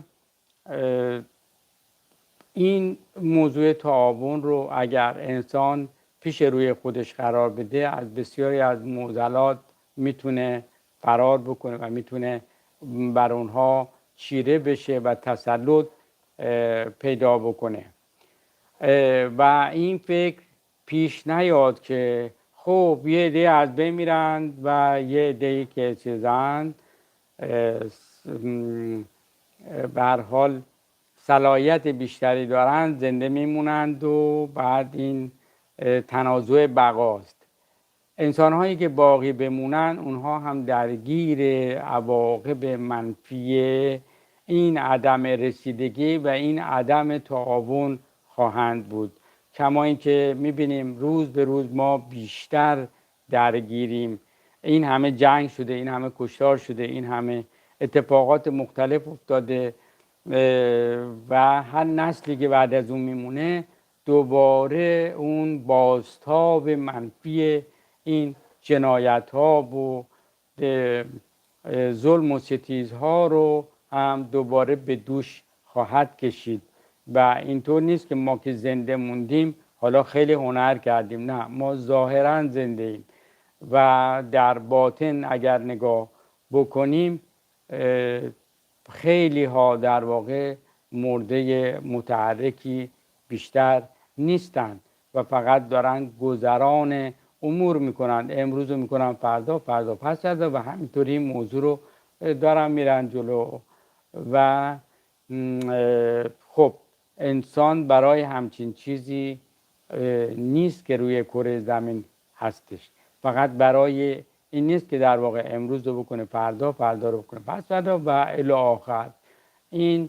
این موضوع تعاون رو اگر انسان پیش روی خودش قرار بده از بسیاری از معضلات میتونه فرار بکنه و میتونه بر اونها چیره بشه و تسلط پیدا بکنه و این فکر پیش نیاد که خب یه عده از بین میرند و یه عده که چیزند به هر حال صلاحیت بیشتری دارند زنده میمونند و بعد این تنازع بقاست. انسان هایی که باقی بمونن اونها هم درگیر عواقب منفی این عدم رسیدگی و این عدم تعاون خواهند بود. کما اینکه میبینیم روز به روز ما بیشتر درگیریم. این همه جنگ شده، این همه کشتار شده، این همه اتفاقات مختلف افتاده و هر نسلی که بعد از اون میمونه دوباره اون بازتاب منفی این جنایت ها و ظلم و ستیزها رو هم دوباره به دوش خواهد کشید و اینطور نیست که ما که زنده موندیم حالا خیلی هنر کردیم. نه، ما ظاهرا زنده ایم و در باطن اگر نگاه بکنیم خیلی ها در واقع مرده متحرکی بیشتر نیستند و فقط دارن گذران امور میکنن، امروز رو میکنن فردا، فردا پس فردا و همینطوری این موضوع رو دارن میرن جلو و خب انسان برای همچین چیزی نیست که روی کره زمین هستش. فقط برای این نیست که در واقع امروز رو بکنه فردا، فردا رو بکنه پس فردا و الی آخر. این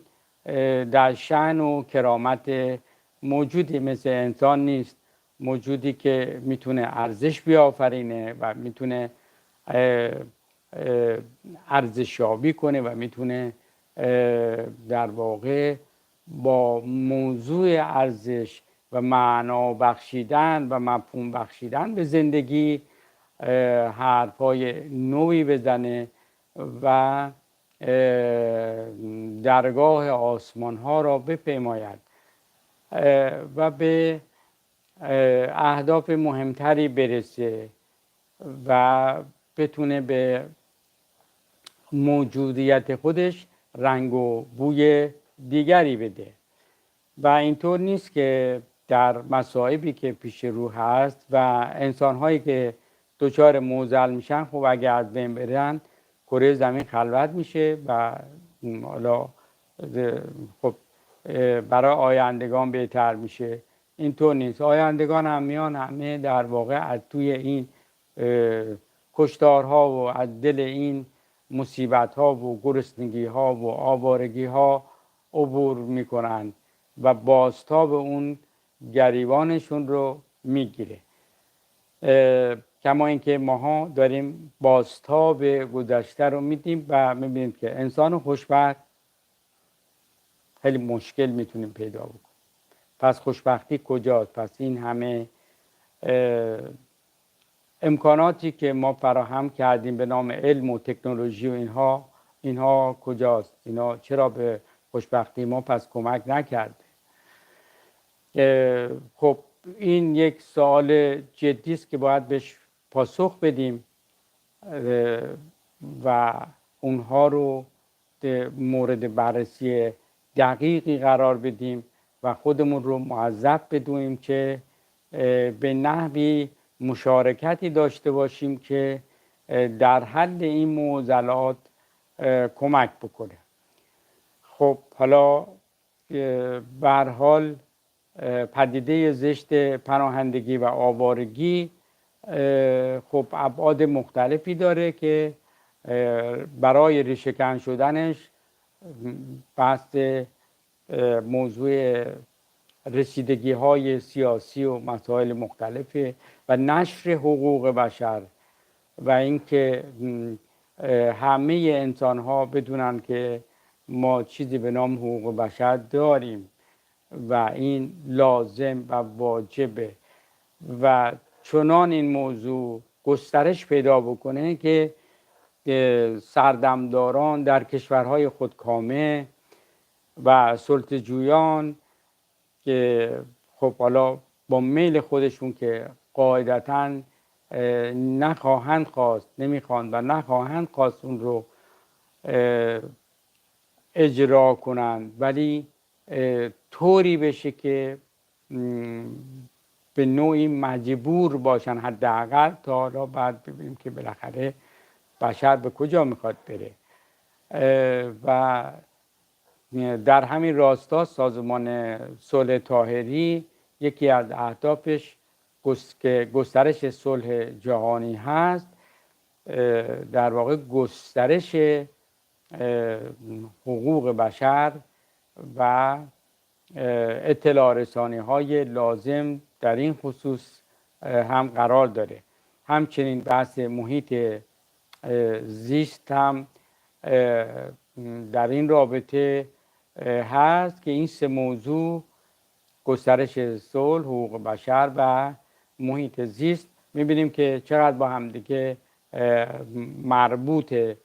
در شأن و کرامت موجودی مثل انسان نیست، موجودی که میتونه ارزش بیافرینه و میتونه ارزشیابی کنه و میتونه در واقع با موضوع ارزش و معنا بخشیدن و مفهوم بخشیدن به زندگی حرفای نوعی بزنه و درگاه آسمان ها را بپیماید و به اهداف مهمتری برسه و بتونه به موجودیت خودش رنگ و بوی دیگری بده. و اینطور نیست که در مصائبی که پیش رو هست و انسان‌هایی که دچار معضل میشن خب اگر از بین برن کره زمین خلوت میشه و حالا خب برای آیندگان بهتر میشه. اینطور نیست. آیندگان هم میان همه در واقع از توی این کشتارها و از دل این مصیبت‌ها و گرسنگی‌ها و آوارگی‌ها عبور میکنند و بازتاب اون گریبانشون رو میگیره. کما اینکه ماها داریم بازتاب گذشته رو میدیم و میبینیم که انسان خوشبخت خیلی مشکل میتونیم پیدا بکنیم. پس خوشبختی کجاست؟ پس این همه امکاناتی که ما فراهم کردیم به نام علم و تکنولوژی و اینها کجاست؟ اینا چرا به خوشبختی ما پس کمک نکرده؟ خب این یک سوال جدی است که باید بهش پاسخ بدیم و اونها رو مورد بررسی دقیقی قرار بدیم و خودمون رو موظف بدونیم که به نحوی مشارکتی داشته باشیم که در حل این معضلات کمک بکنه. خب حالا به هر حال پدیده زشت پناهندگی و آوارگی خب ابعاد مختلفی داره که برای ریشه‌کن شدنش بحث موضوع رسیدگی های سیاسی و مسائل مختلفه و نشر حقوق بشر و اینکه همه انسان ها بدونن که ما چیزی به نام حقوق بشر داریم و این لازم و واجبه و چنان این موضوع گسترش پیدا بکنه که سردمداران در کشورهای خودکامه و سلطه‌جویان که خب حالا با میل خودشون که قاعدتاً نخواهند خواست، نمیخوان و نخواهند خواست اون رو اجرا کنند، ولی طوری بشه که به نوعی مجبور باشن حداقل، تا حالا بعد ببینیم که بالاخره بشر به کجا میخواد بره. و در همین راستا سازمان صلح طاهری یکی از اهدافش که گسترش صلح جهانی هست، در واقع گسترش حقوق بشر و اطلاع رسانی های لازم در این خصوص هم قرار داره. همچنین بحث محیط زیست هم در این رابطه هست که این سه موضوع، گسترش صلح، حقوق بشر و محیط زیست، میبینیم که چقدر با هم دیگه مربوطه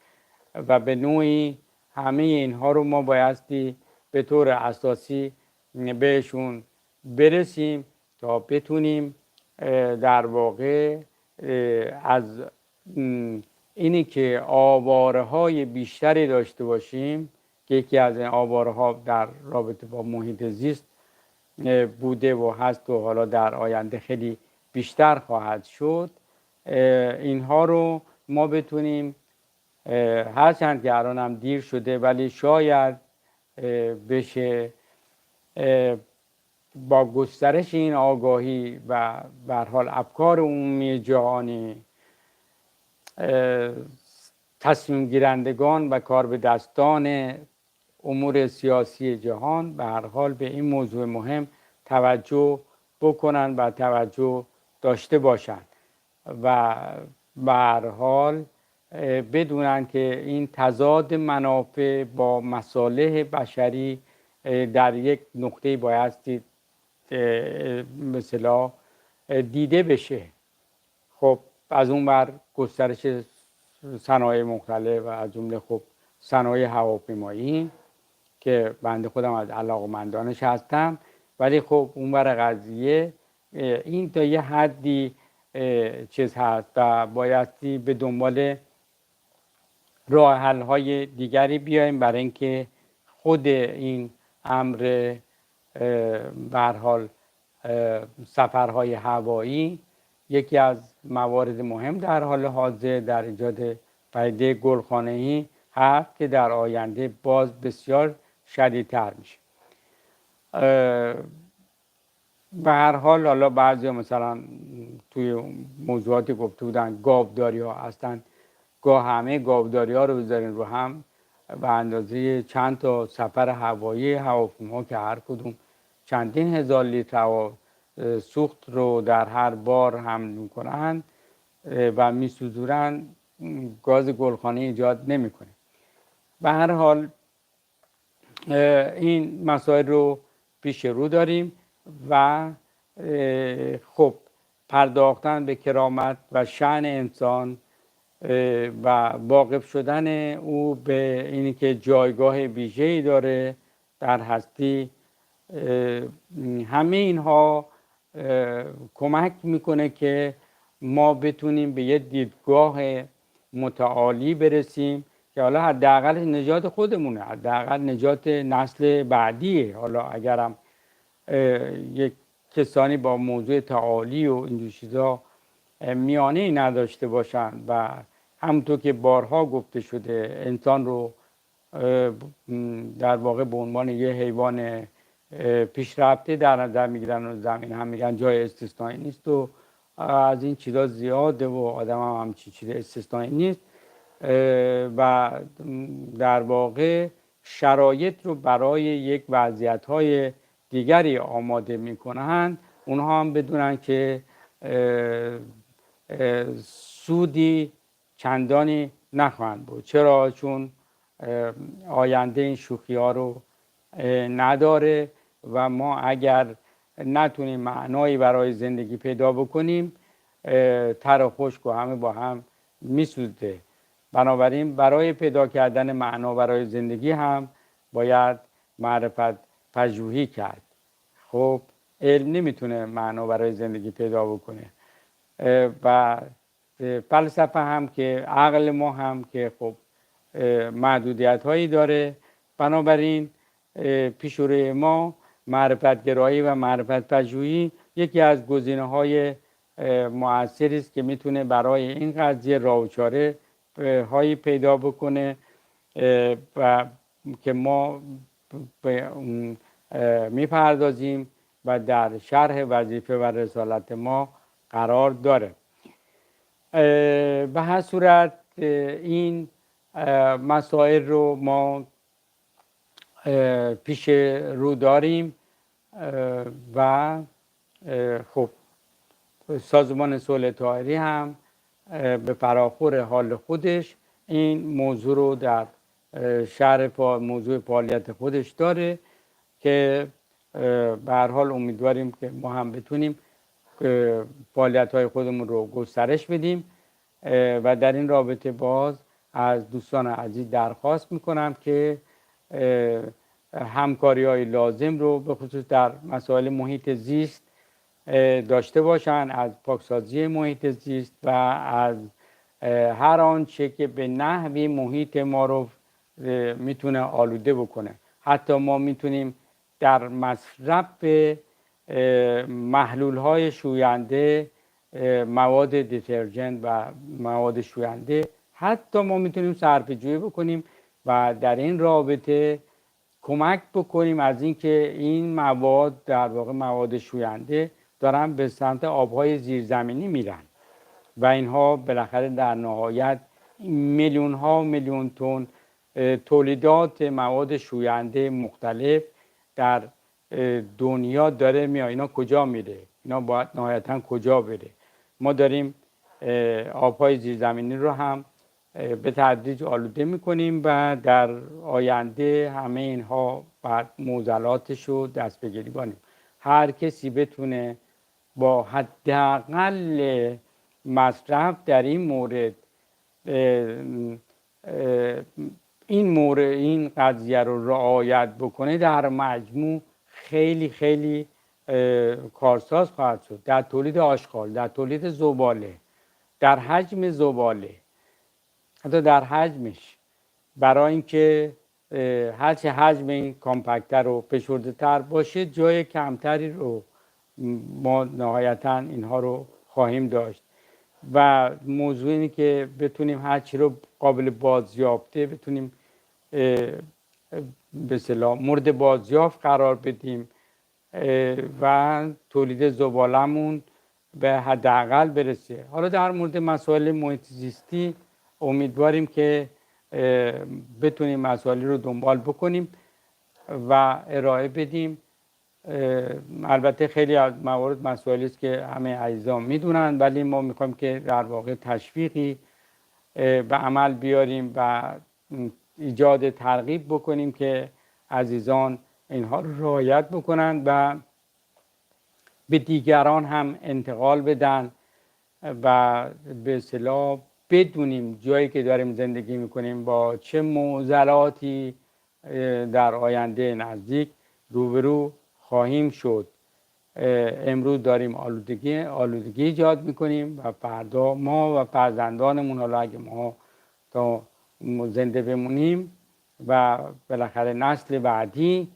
و به نوعی همه اینها رو ما بایستی به طور اساسی بهشون برسیم تا بتونیم در واقع از اینی که آواره های بیشتری داشته باشیم که یکی از این آواره ها در رابطه با محیط زیست بوده و هست و حالا در آینده خیلی بیشتر خواهد شد، اینها رو ما بتونیم، هرچند که الان هم دیر شده ولی شاید بشه با گسترش این آگاهی و به هر حال افکار عمومی جهانی، تصمیم گیرندگان و کار به دستان امور سیاسی جهان به هر حال به این موضوع مهم توجه بکنن و توجه داشته باشند و به هر حال بدونن که این تضاد منافع با مصالح بشری در یک نقطه بایستی مثلا دیده بشه. خب از اون بر گسترش صنایع مختلف و از جمله خب صنایع هواپیمایی که بنده خودم از علاقمندانش هستم، ولی خب اون بر قضیه این تا یه حدی چیز هست و بایستی به دنبال راه حل های دیگری بیایم برای اینکه خود این امر به هر حال سفرهای هوایی یکی از موارد مهم در حال حاضر در ایجاد پدیده گلخانه‌ای هست که در آینده باز بسیار شدیدتر میشه. به هر حال حالا بعضی مثلا توی موضوعاتی گفته بودن گاوداری ها هستن، گاه همه گاوداری ها رو بذارین رو هم به اندازه چند تا سفر هوایی هواپیما که هر کدوم چندین هزار لیتر سوخت رو در هر بار حمل میکنن و میسوزونن، گاز گلخانه ایجاد نمیکنه. به هر حال این مسائل رو پیش رو داریم و خب پرداختن به کرامت و شأن انسان و واقف شدن او به اینی که جایگاه ویژه‌ای داره در هستی، همه اینها کمک میکنه که ما بتونیم به یه دیدگاه متعالی برسیم که حالا حداقل نجات خودمونه، حداقل نجات نسل بعدیه. حالا اگرم یک کسانی با موضوع تعالی و این چیزا میانه‌ای نداشته باشن و همونطور که بارها گفته شده انسان رو در واقع به عنوان یه حیوان پیشرفته در نظر میگیرن و زمین هم میگن جای استثنایی نیست و از این چیزا زیاده و آدم هم همچی چیز استثنایی نیست و در واقع شرایط رو برای یک وضعیت‌های دیگری آماده میکنن، اونها هم بدونن که سودی چندانی نخواهند بود. چرا؟ چون آینده این شوخی ها رو نداره و ما اگر نتونیم معنایی برای زندگی پیدا بکنیم تر و خشک و همه با هم میسوزه. بنابراین برای پیدا کردن معنا برای زندگی هم باید معرفت پژوهی کرد. خب علم نمیتونه معنا برای زندگی پیدا بکنه و فلسفه هم که عقل ما هم که خب محدودیت هایی داره. بنابراین پیشروی ما معرفت گرایی و معرفت پژوهی یکی از گزینه های مؤثری است که میتونه برای این قضیه راه و چاره هایی پیدا بکنه و که ما میپردازیم و در شرح وظیفه و رسالت ما قرار داره. به هر صورت این مسائل رو ما پیش رو داریم و خب سازمان صلح طاهری هم به فراخور حال خودش این موضوع رو در شرح موضوع فعالیت خودش داره که به هر حال امیدواریم که ما هم بتونیم فعالیت‌های خودمون رو گسترش بدیم و در این رابطه باز از دوستان عزیز درخواست میکنم که همکاری‌های لازم رو به خصوص در مسائل محیط زیست داشته باشن، از پاکسازی محیط زیست و از هر آنچه که به نحوی محیط ما رو میتونه آلوده بکنه. حتی ما میتونیم در مصرف محلول‌های شوینده، مواد دیترجنت و مواد شوینده، حتی ما میتونیم صرفه‌جویی بکنیم و در این رابطه کمک بکنیم از اینکه این مواد در واقع مواد شوینده دارن به سمت آبهای زیرزمینی میرن و اینها بالاخره در نهایت میلیون ها میلیون تن تولیدات مواد شوینده مختلف در دنیا داره میاد. اینا کجا میره؟ اینا باید نهایتا کجا بره؟ ما داریم آبهای زیرزمینی رو هم به تدریج آلوده میکنیم و در آینده همه اینها بعد معضلاتش رو دست به گریبانیم. هر کسی بتونه با حداقل مصرف در این مورد این قضیه رو رعایت بکنه، در مجموع خیلی خیلی کارساز خواهد شد در تولید آشغال، در تولید زباله، در حجم زباله، حتی در حجمش، برای اینکه هرچه حجم این کامپکتر و فشرده تر باشه جای کمتری رو ما نهایتا اینها رو خواهیم داشت و موضوع اینه که بتونیم هرچی رو قابل بازیافته بتونیم به اصطلاح مورد بازیافت قرار بدیم و تولید زبالمون به حداقل برسه. حالا در مورد مسائل محیط زیستی امیدواریم که بتونیم مسائلی رو دنبال بکنیم و ارائه بدیم. البته خیلی از موارد مسائلی است که همه عزیزان میدونن، ولی ما میخوایم که در واقع تشویقی به عمل بیاریم و ایجاد ترغیب بکنیم که عزیزان اینها رو رعایت بکنن و به دیگران هم انتقال بدن و به اصطلاح بدونیم جایی که داریم زندگی میکنیم با چه معضلاتی در آینده نزدیک روبرو خواهیم شد. امروز داریم آلودگی ایجاد میکنیم و فردا ما و فرزندانمون، حالا اگه ما تا زنده بمونیم و بالاخره نسل بعدی،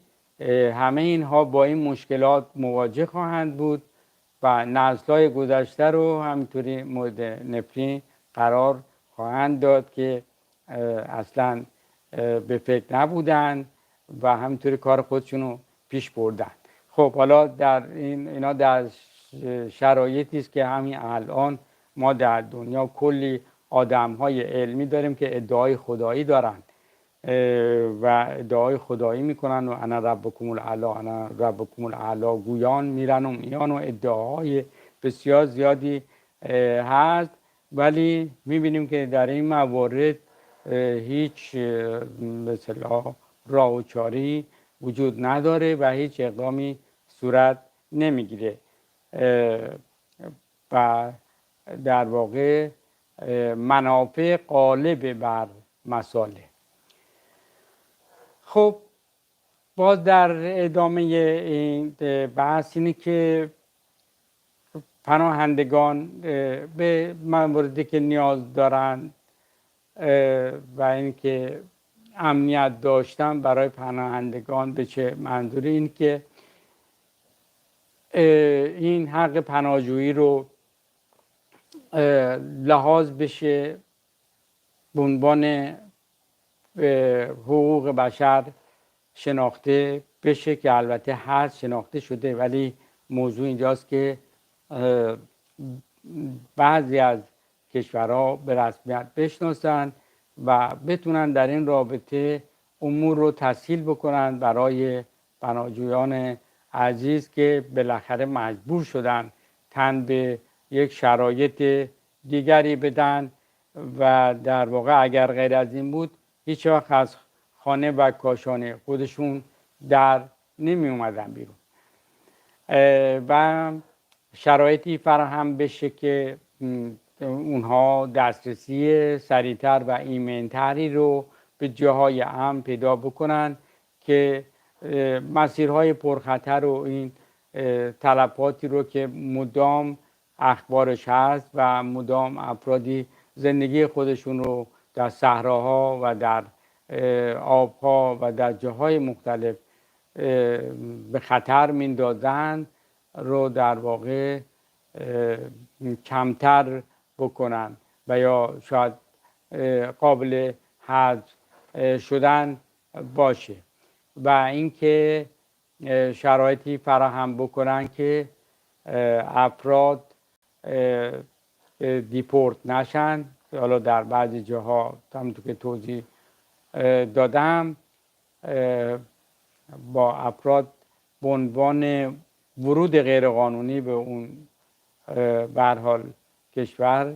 همه اینها با این مشکلات مواجه خواهند بود و نسل‌های گذشته رو همینطوری مورد نفرین قرار خواهند داد که اصلا به فکر نبودن و همینطور کار خودشونو پیش بردن. خب حالا در اینا در شرایطی است که همین الان ما در دنیا کلی آدم‌های علمی داریم که ادعای خدایی دارن و ادعای خدایی میکنن و انا ربکم الاعلی انا ربکم الاعلی گویان میرن و میان و ادعاهای بسیار زیادی هست، ولی میبینیم که در این موارد هیچ مثلا راه و چاری وجود نداره و هیچ اقدامی صورت نمیگیره و در واقع منافع غالب بر مصالح. خب باز در ادامه این بحث اینه که پناهندگان به مواردی که نیاز دارند و اینکه امنیت داشتن برای پناهندگان به چه منظوری، این که این حق پناهجویی رو لحاظ بشه به عنوان حقوق بشر شناخته بشه که البته هست، شناخته شده، ولی موضوع اینجاست که بعضی از کشورها به رسمیت بشناسن و بتونن در این رابطه امور رو تسهیل بکنن برای پناهجویان عزیز که بالاخره مجبور شدن تن به یک شرایط دیگری بدن و در واقع اگر غیر از این بود هیچ وقت از خانه و کاشانه خودشون در نمی اومدن بیرون و شرایطی فراهم بشه که اونها دسترسی سریعتر و ایمن‌تری رو به جاهای امن پیدا بکنن که مسیرهای پرخطر و این تلفاتی رو که مدام اخبارش هست و مدام افرادی زندگی خودشون رو در صحراها و در آبها و در جاهای مختلف به خطر میندازند رو در واقع کمتر بکنن و یا شاید قابل حذف شدن باشه و اینکه شرایطی فراهم بکنن که افراد دیپورت نشن. حالا در بعضی جاها همونطور که توضیح دادم با افراد به عنوان ورود غیرقانونی به اون به هر حال کشور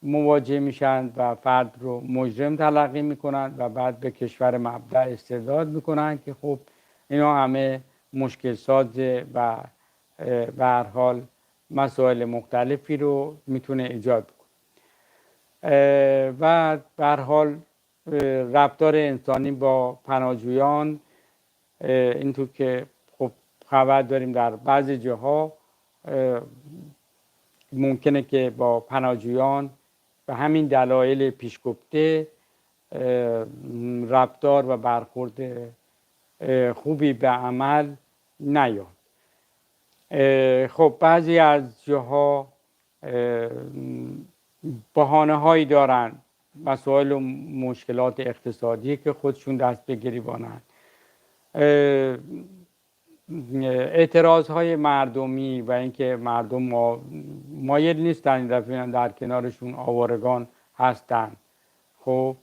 مواجه میشن و فرد رو مجرم تلقی میکنن و بعد به کشور مبدأ استرداد میکنن که خب اینا همه مشکل سازه و به هر حال مسائل مختلفی رو میتونه ایجاد بکنه و به هر حال رفتار انسانی با پناهجویان اینطور که خب خبر داریم در بعضی جاها ممکنه که با پناهجویان به همین دلایل پیش گفته رفتار و برخورد خوبی به عمل نیاد. خب بعضی از جاها بهانه هایی دارن، مسائل و مشکلات اقتصادی که خودشون دست به گریبانن، اعتراض های مردمی و اینکه مردم مایل نیستن این دفعه در کنارشون آوارگان هستن. خب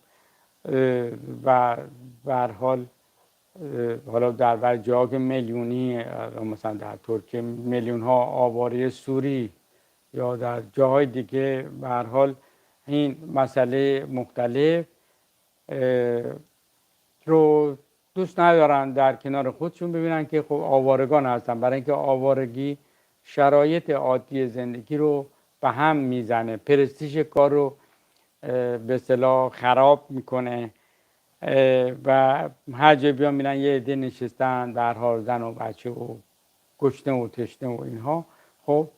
و به هر حال حالا در بعضی جاها که میلیونی، مثلا در ترکیه میلیون ها آواره سوری یا در جاهای دیگه به هر حال این مسئله مختلف رو دوست ندارن در کنار خودشون ببینن که خب آوارگان هستن، برای اینکه آوارگی شرایط عادی زندگی رو به هم میزنه، پرستیژ کار رو به اصطلاح خراب میکنه و هر جا بیان میرن یه عده نشستن در حال زن و بچه و گشنه و تشنه و اینها. خب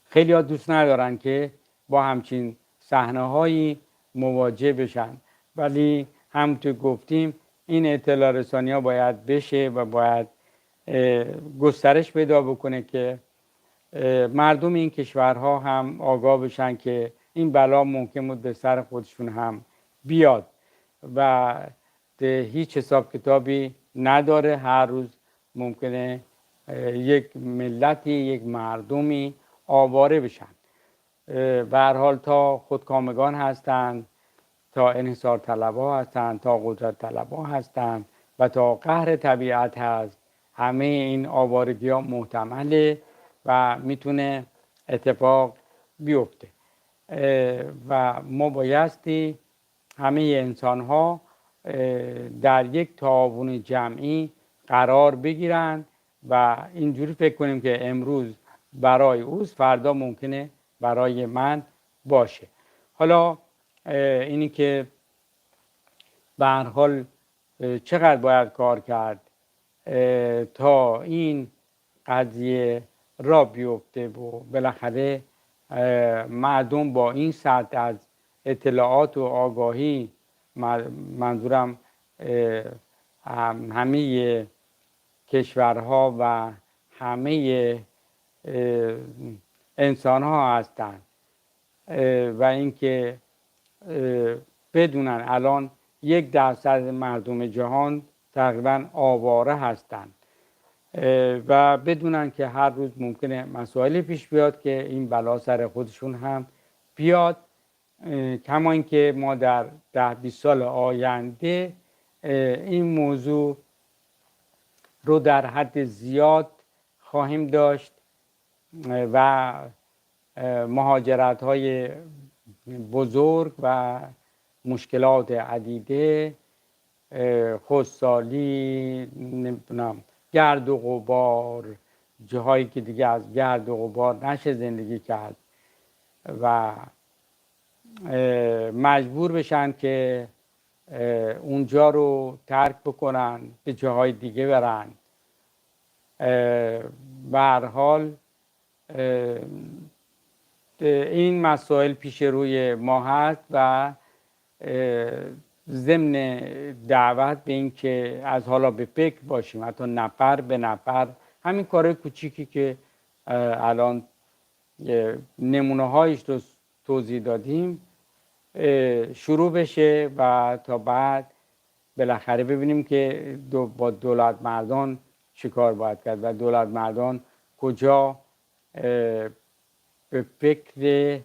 خیلی ها دوست ندارن که با همچین صحنه‌هایی مواجه بشن، ولی همونطور گفتیم این اطلاع رسانی ها باید بشه و باید گسترش پیدا بکنه که مردم این کشورها هم آگاه بشن که این بلا ممکن بود به سر خودشون هم بیاد و هیچ حساب کتابی نداره. هر روز ممکنه یک ملتی، یک مردمی آواره بشن. به هر حال تا خودکامگان هستند، تا انحصار طلبها هستند، تا قدرت طلبها هستند و تا قهر طبیعت هست. همه این آوارگی ها محتمله و میتونه اتفاق بیفته و ما بایستی همه انسان ها در یک تعاون جمعی قرار بگیرند و اینجوری فکر کنیم که امروز برای اوست، فردا ممکنه برای من باشه. حالا اینی که به هر حال چقدر باید کار کرد تا این قضیه را بیفته و بالاخره مردم با این سطح از اطلاعات و آگاهی، منظورم همه کشورها و همه انسان ها هستند و اینکه بدونن الان 1% مردم جهان تقریبا آواره هستند و بدونن که هر روز ممکنه مسائلی پیش بیاد که این بلا سر خودشون هم بیاد. کما اینکه ما در 10-20 سال آینده این موضوع رو در حد زیاد خواهیم داشت و مهاجرت های بزرگ و مشکلات عدیده، خشکسالی، نمیدونم گرد و غبار، جاهایی که دیگه از گرد و غبار نشه زندگی کرد و مجبور بشن که اونجا رو ترک بکنن، به جاهای دیگه برن. به هر حال این مسائل پیش روی ما هست و ضمن دعوت به این که از حالا به فکر باشیم، حتی نفر به نفر، همین کار کوچیکی که الان نمونه هایش رو توضیح دادیم شروع بشه و تا بعد بالاخره ببینیم که با دولت مردان چی کار باید کرد و دولت مردان کجا به فکر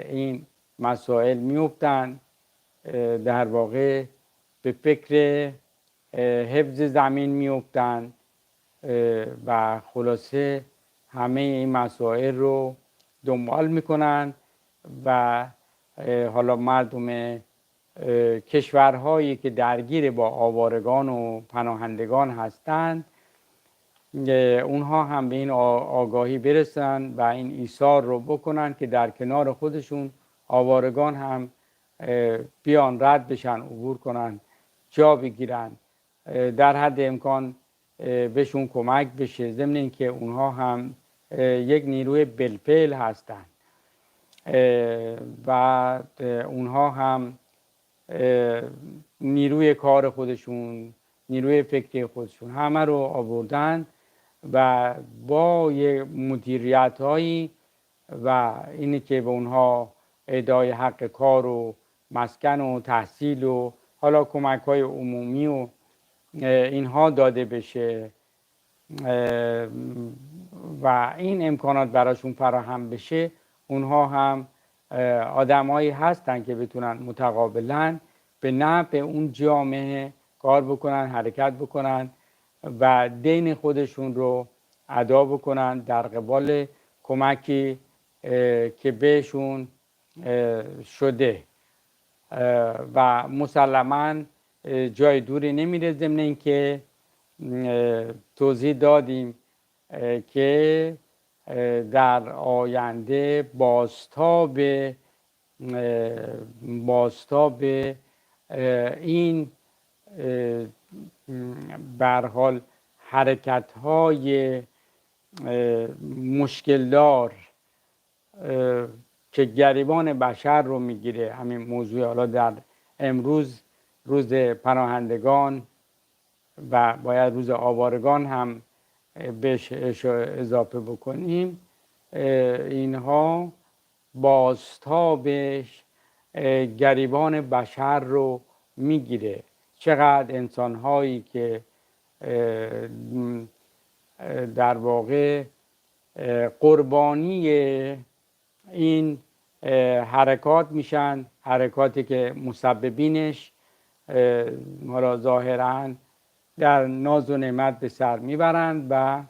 این مسائل میفتن، در واقع به فکر حفظ زمین میفتن و خلاصه همه این مسائل رو دنبال میکنن و حالا مردم کشورهایی که درگیر با آوارگان و پناهندگان هستند اونها هم به این آگاهی برسن و این ایثار رو بکنن که در کنار خودشون آوارگان هم بیان، رد بشن، عبور کنن، جا بگیرن، در حد امکان بهشون کمک بشه، ضمن اینکه اونها هم یک نیروی بالفعل هستند و اونها هم نیروی کار خودشون، نیروی فکری خودشون همه رو آوردن و با مدیریت هایی و اینی که به اونها ادای حق کار و مسکن و تحصیل و حالا کمک های عمومی و اینها داده بشه و این امکانات براشون فراهم بشه، اونها هم آدمایی هستن که بتونن متقابلا به نفع اون جامعه کار بکنن، حرکت بکنن و دین خودشون رو ادا بکنن در قبال کمکی که بهشون شده و مسلماً جای دوری نمیره. ضمن اینکه توضیح دادیم که در آینده بازتاب این به هر حال حرکت‌های مشکلدار که گریبان بشر رو میگیره، همین موضوع حالا در امروز روز پناهندگان و باید روز آوارگان هم بهش اضافه بکنیم، اینها بازتابش گریبان بشر رو میگیره. چقدر انسان‌هایی که در واقع قربانی این حرکات میشن، حرکاتی که مسببینش ما را ظاهراً در ناز و نعمت به سر میبرند و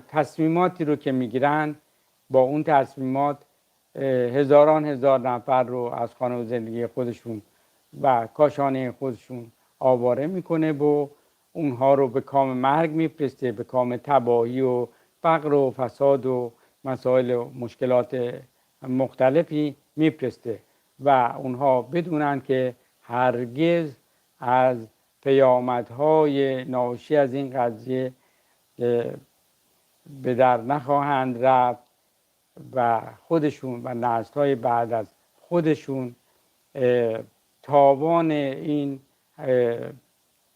تصمیماتی رو که میگیرن با اون تصمیمات هزاران هزار نفر رو از خانه و زندگی خودشون و کاشانه خودشون آواره میکنه و اونها رو به کام مرگ میفرسته، به کام تباهی و فقر و فساد و مسائل و مشکلات مختلفی میفرسته و اونها بدونن که هرگز از پیامدهای ناشی از این قضیه به در نخواهند رفت و خودشون و نسل‌های بعد از خودشون تاوان این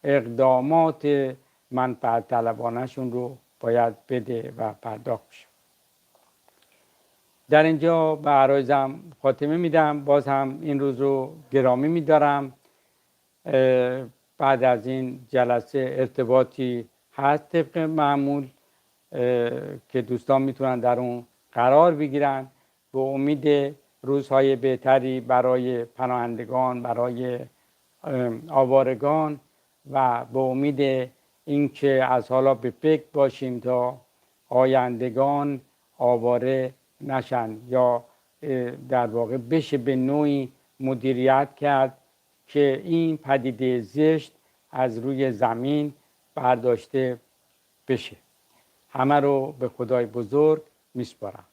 اقدامات منفعت طلبانه‌شون رو باید بده و پرداخت بشه. در اینجا به عرایزم خاتمه میدم. باز هم این روز رو گرامی میدارم. بعد از این جلسه ارتباطی هست طبق معمول که دوستان میتونن در اون قرار بگیرن به امید روزهای بهتری برای پناهندگان، برای آوارگان و به امید اینکه از حالا به فکر باشیم تا آیندگان آواره نشن یا در واقع بشه به نوعی مدیریت کرد که این پدیده زشت از روی زمین برداشته بشه. همه رو به خدای بزرگ میسپارم.